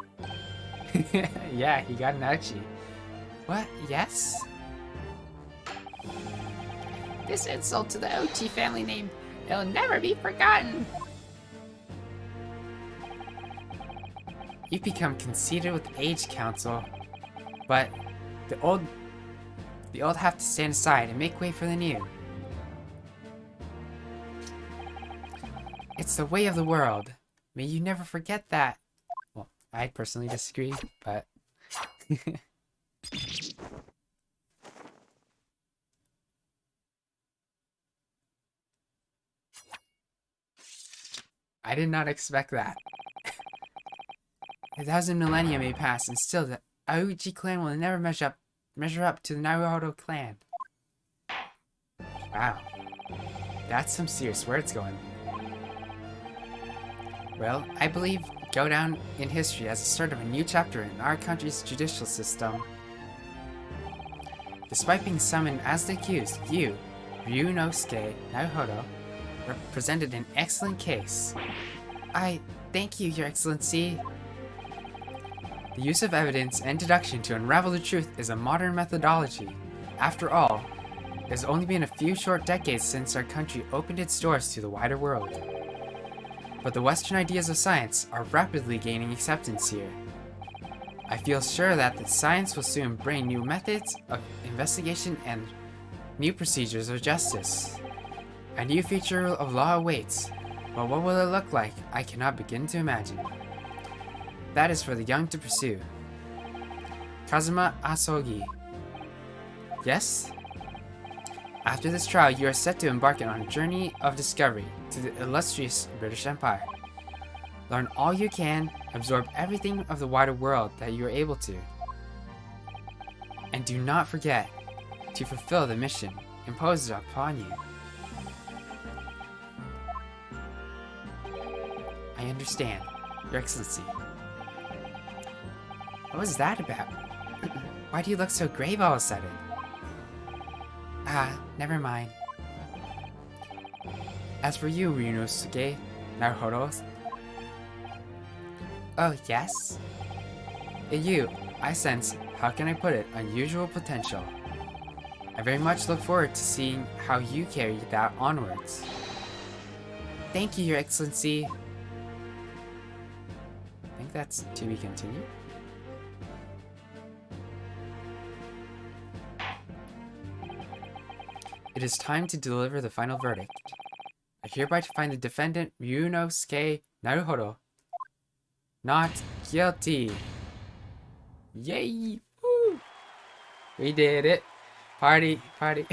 [SPEAKER 1] Yeah, he got an ouchie. What? Yes? This insult to the Ochi family name, it'll never be forgotten. You've become conceited with the age council, but the old have to stand aside and make way for the new. It's the way of the world. May you never forget that. Well, I personally disagree, but I did not expect that. 1,000 millennia may pass, and still the Auchi clan will never measure up to the Naruhodo clan. Wow, that's some serious words going. Well, I believe go down in history as the start of a new chapter in our country's judicial system. Despite being summoned as the accused, you, Ryunosuke Naruhodo, represented an excellent case. I thank you, Your Excellency. The use of evidence and deduction to unravel the truth is a modern methodology. After all, it has only been a few short decades since our country opened its doors to the wider world. But the Western ideas of science are rapidly gaining acceptance here. I feel sure that the science will soon bring new methods of investigation and new procedures of justice. A new future of law awaits, but what will it look like? I cannot begin to imagine. That is for the young to pursue. Kazuma Asogi. Yes? After this trial, you are set to embark on a journey of discovery to the illustrious British Empire. Learn all you can, absorb everything of the wider world that you are able to. And do not forget to fulfill the mission imposed upon you. I understand, Your Excellency. What was that about? Why do you look so grave all of a sudden? Ah, never mind. As for you, Ryunosuke Naruhodo. Oh, yes? In you, I sense, how can I put it, unusual potential. I very much look forward to seeing how you carry that onwards. Thank you, Your Excellency. I think that's to be continued. It is time to deliver the final verdict. I hereby find the defendant Ryunosuke Naruhodo not guilty. Yay! Woo! We did it. Party, party.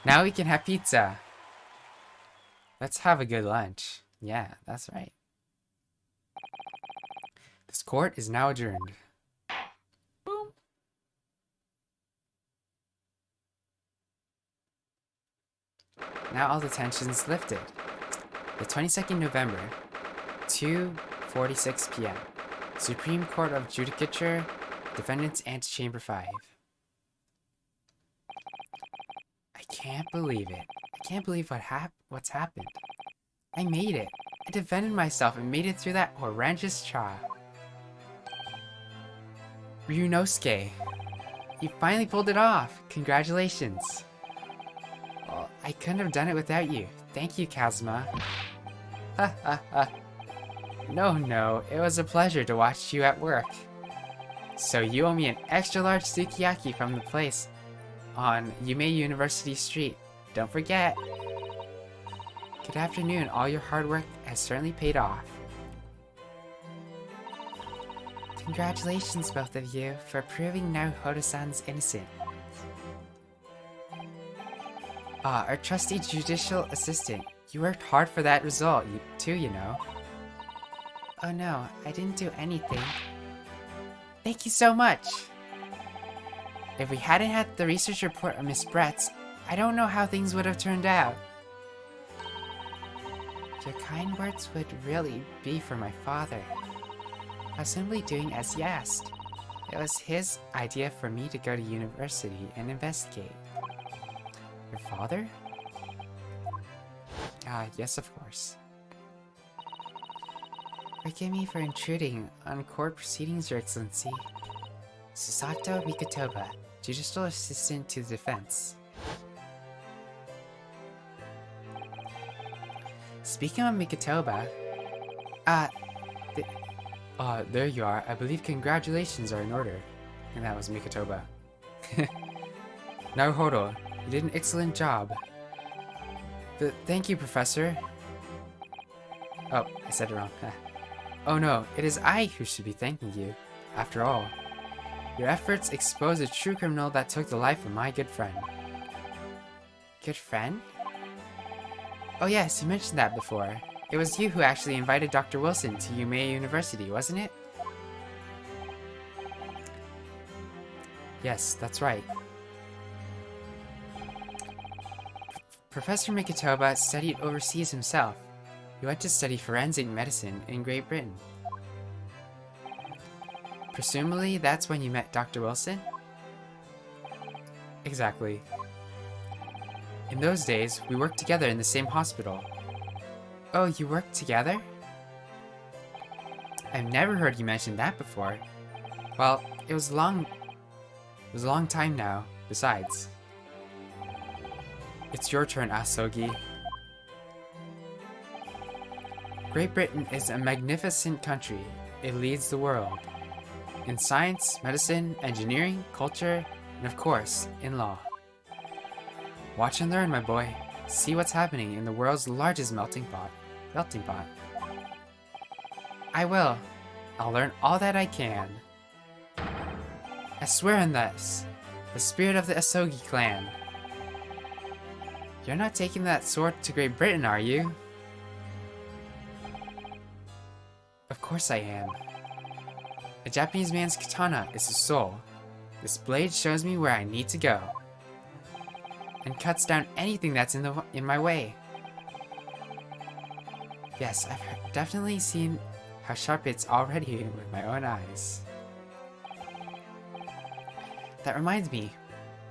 [SPEAKER 1] Now we can have pizza. Let's have a good lunch. Yeah, that's right. This court is now adjourned. Boom. Now all the tension's lifted. The 22nd November, 2:46 p.m. Supreme Court of Judicature, Defendant's Antechamber 5. I can't believe it. I can't believe what's happened. I made it. I defended myself and made it through that horrendous trial. Ryunosuke, you finally pulled it off. Congratulations. Well, I couldn't have done it without you. Thank you, Kazuma. Ha ha ha. No, it was a pleasure to watch you at work. So you owe me an extra large sukiyaki from the place on Yume University Street. Don't forget. Good afternoon. All your hard work has certainly paid off. Congratulations, both of you, for proving Naruhodo-san's innocent. Our trusty judicial assistant. You worked hard for that result, too, you know. Oh no, I didn't do anything. Thank you so much! If we hadn't had the research report of Miss Brett's, I don't know how things would have turned out. Your kind words would really be for my father. I was simply doing as he asked. It was his idea for me to go to university and investigate. Your father? Yes, of course. Forgive me for intruding on court proceedings, Your Excellency. Susato Mikotoba, Judicial Assistant to the Defense. Speaking of Mikotoba, there you are. I believe congratulations are in order. And that was Mikotoba. Naruhodo, you did an excellent job. Thank you, Professor. Oh, I said it wrong. Oh no, it is I who should be thanking you. After all, your efforts exposed a true criminal that took the life of my good friend. Good friend? Oh yes, you mentioned that before. It was you who actually invited Dr. Wilson to Yume University, wasn't it? Yes, that's right. Professor Mikotoba studied overseas himself. He went to study forensic medicine in Great Britain. Presumably, that's when you met Dr. Wilson? Exactly. In those days, we worked together in the same hospital. Oh, you worked together? I've never heard you mention that before. Well, it was a long time now, besides. It's your turn, Asogi. Great Britain is a magnificent country. It leads the world. In science, medicine, engineering, culture, and of course, in law. Watch and learn, my boy. See what's happening in the world's largest melting pot. I will. I'll learn all that I can. I swear on this. The spirit of the Asogi clan. You're not taking that sword to Great Britain, are you? Of course I am. A Japanese man's katana is his soul. This blade shows me where I need to go. And cuts down anything that's in my way. Yes, I've definitely seen how sharp it's already with my own eyes. That reminds me,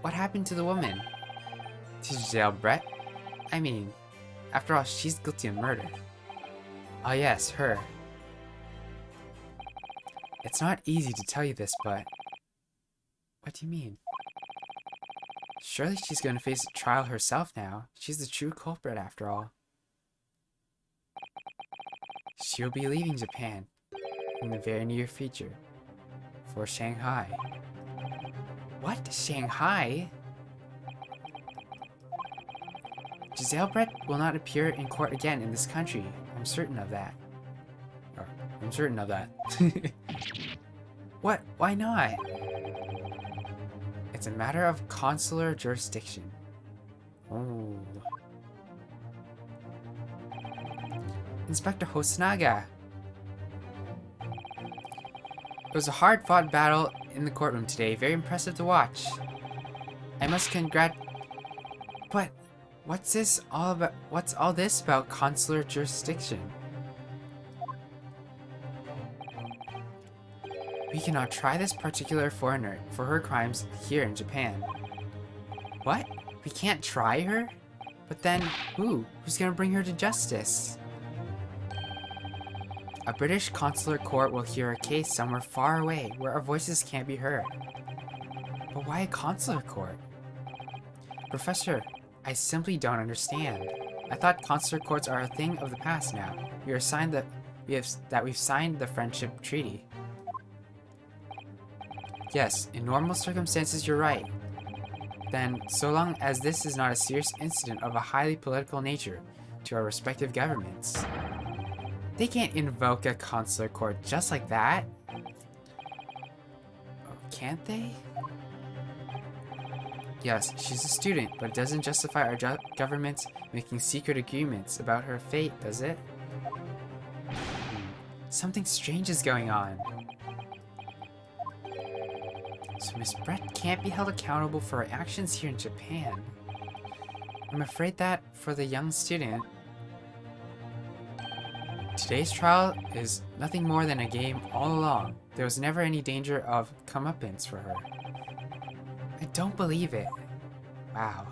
[SPEAKER 1] what happened to the woman? To Giselle Brett? I mean, after all, she's guilty of murder. Oh yes, her. It's not easy to tell you this, but... What do you mean? Surely she's going to face a trial herself now. She's the true culprit after all. She'll be leaving Japan in the very near future for Shanghai. What? Shanghai? Giselle Brett will not appear in court again in this country. I'm certain of that. I'm certain of that. What? Why not? It's a matter of consular jurisdiction. Oh. Inspector Hosonaga. It was a hard-fought battle in the courtroom today. Very impressive to watch. I must But what's this all about? What's all this about consular jurisdiction? We cannot try this particular foreigner for her crimes here in Japan. What? We can't try her? But then, who's gonna bring her to justice? A British consular court will hear a case somewhere far away where our voices can't be heard. But why a consular court? Professor, I simply don't understand. I thought consular courts are a thing of the past now. We've signed the friendship treaty. Yes, in normal circumstances you're right. Then, so long as this is not a serious incident of a highly political nature to our respective governments. They can't invoke a consular court just like that. Oh, can't they? Yes, she's a student, but it doesn't justify our government making secret agreements about her fate, does it? Something strange is going on. So Miss Brett can't be held accountable for her actions here in Japan. I'm afraid that, for the young student, today's trial is nothing more than a game all along. There was never any danger of comeuppance for her. I don't believe it. Wow.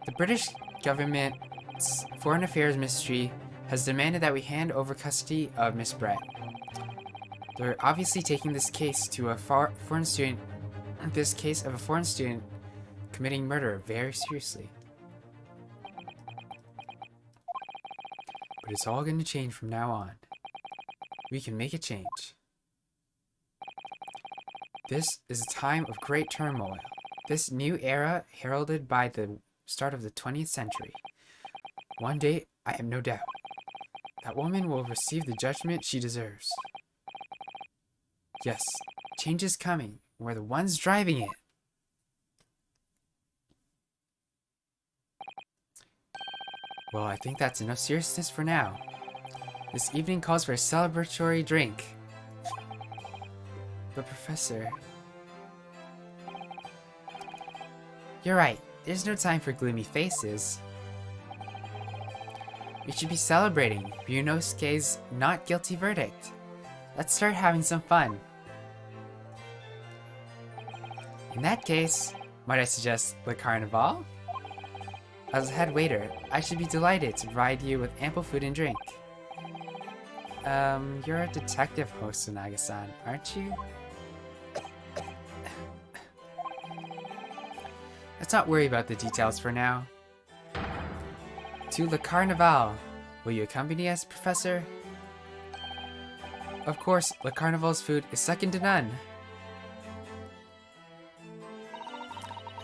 [SPEAKER 1] The British government's Foreign Affairs Ministry has demanded that we hand over custody of Miss Brett. They're obviously taking this case to a foreign student, this case of a foreign student committing murder very seriously. But it's all going to change from now on. We can make a change. This is a time of great turmoil. This new era heralded by the start of the 20th century. One day, I have no doubt, that woman will receive the judgment she deserves. Yes, change is coming. We're the ones driving it. Well, I think that's enough seriousness for now. This evening calls for a celebratory drink. But Professor... You're right. There's no time for gloomy faces. We should be celebrating Ryunosuke's not guilty verdict. Let's start having some fun. In that case, might I suggest Le Carnival? As a head waiter, I should be delighted to provide you with ample food and drink. You're a detective, Hosonaga-san, aren't you? Let's not worry about the details for now. To Le Carnival. Will you accompany us, Professor? Of course, Le Carnival's food is second to none.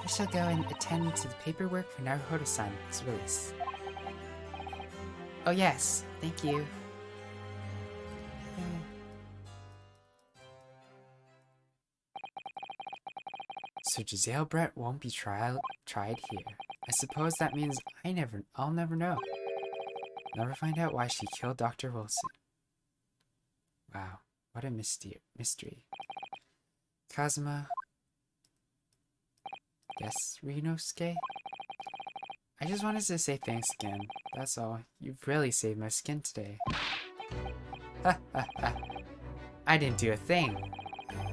[SPEAKER 1] I shall go and attend to the paperwork for Naruhodo-san's release. Oh yes, thank you. So Giselle Brett won't be tried here. I suppose that means I'll never know. Never find out why she killed Dr. Wilson. Wow, what a mystery. Kazuma. Yes, Ryunosuke? I just wanted to say thanks again. That's all. You've really saved my skin today. Ha ha ha. I didn't do a thing.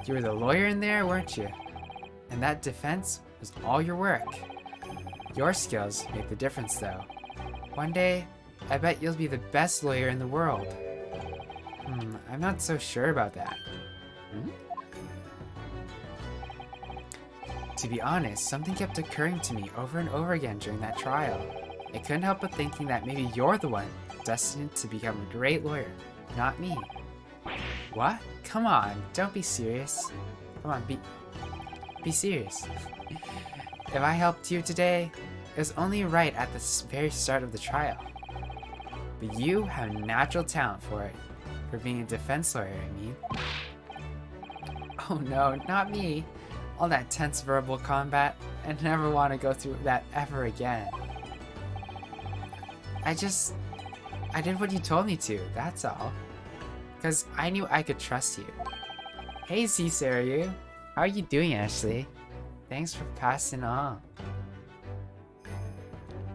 [SPEAKER 1] You were the lawyer in there, weren't you? And that defense was all your work. Your skills make the difference, though. One day, I bet you'll be the best lawyer in the world. I'm not so sure about that. To be honest, something kept occurring to me over and over again during that trial. I couldn't help but thinking that maybe you're the one destined to become a great lawyer, not me. What? Come on, don't be serious. Come on, be serious. If I helped you today, it was only right at the very start of the trial. But you have natural talent for it. For being a defense lawyer, I mean. Oh no, not me. All that tense verbal combat. I never want to go through that ever again. I did what you told me to, that's all. Because I knew I could trust you. Hey Cisaru, how are you doing, Ashley? Thanks for passing on.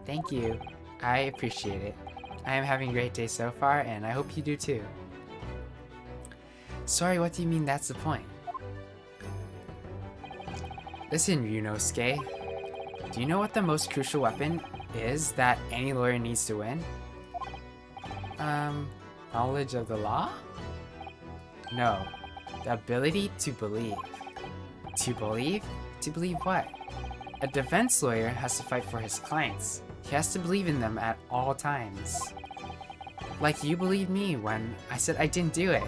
[SPEAKER 1] Thank you. I appreciate it. I am having a great day so far, and I hope you do too. Sorry, what do you mean that's the point? Listen, Ryunosuke. Do you know what the most crucial weapon is that any lawyer needs to win? Um, knowledge of the law? No. The ability to believe. To believe? To believe what? A defense lawyer has to fight for his clients. He has to believe in them at all times. Like you believed me when I said I didn't do it.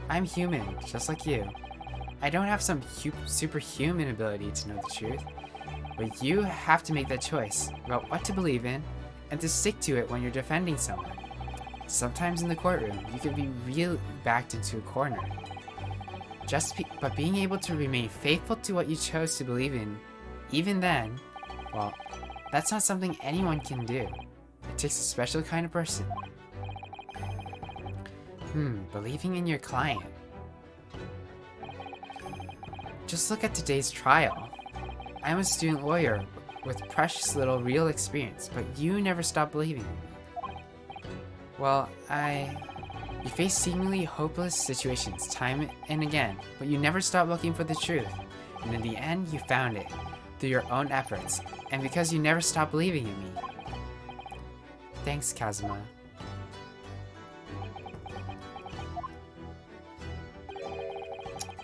[SPEAKER 1] I'm human, just like you. I don't have some superhuman ability to know the truth, but you have to make that choice about what to believe in and to stick to it when you're defending someone. Sometimes in the courtroom, you can be real backed into a corner. But being able to remain faithful to what you chose to believe in, even then, well, that's not something anyone can do. It takes a special kind of person. Believing in your client. Just look at today's trial. I'm a student lawyer with precious little real experience, but you never stopped believing in me. Well, You face seemingly hopeless situations time and again, but you never stopped looking for the truth. And in the end, you found it, through your own efforts, and because you never stopped believing in me. Thanks, Kazuma.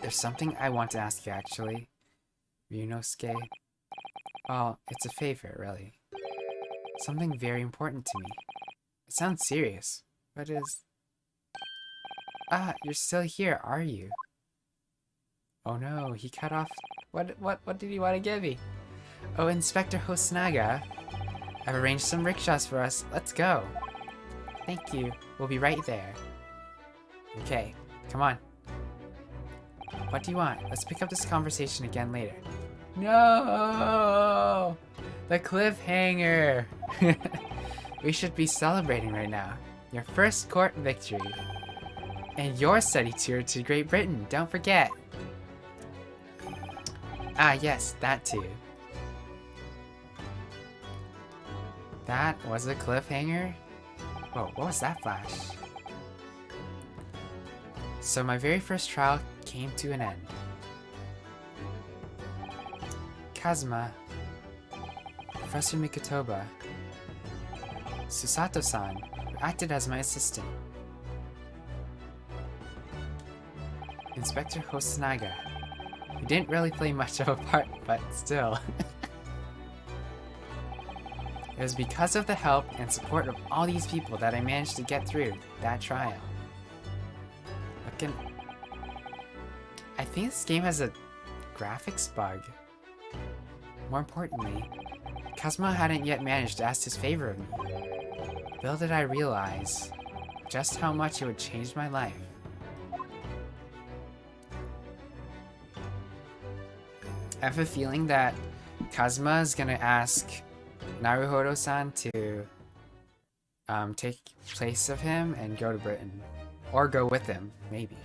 [SPEAKER 1] There's something I want to ask you, actually. Ryunosuke. Well, it's a favor, really. Something very important to me. It sounds serious. What is... Ah, you're still here, are you? Oh no, he cut off... What did he want to give me? Oh, Inspector Hosonaga. I've arranged some rickshaws for us. Let's go. Thank you. We'll be right there. Okay, come on. What do you want? Let's pick up this conversation again later. No! The cliffhanger! We should be celebrating right now. Your first court victory. And your study tour to Great Britain, don't forget. Ah, yes, that too. That was a cliffhanger? Whoa, what was that flash? So my very first trial came to an end. Kazuma, Professor Mikotoba, Susato-san, who acted as my assistant, Inspector Hosonaga, who didn't really play much of a part, but still. It was because of the help and support of all these people that I managed to get through that trial. I think this game has a graphics bug. More importantly, Kazuma hadn't yet managed to ask his favor of me. Little did I realize just how much it would change my life. I have a feeling that Kazuma is gonna ask Naruhodo-san to take place of him and go to Britain. Or go with him, maybe.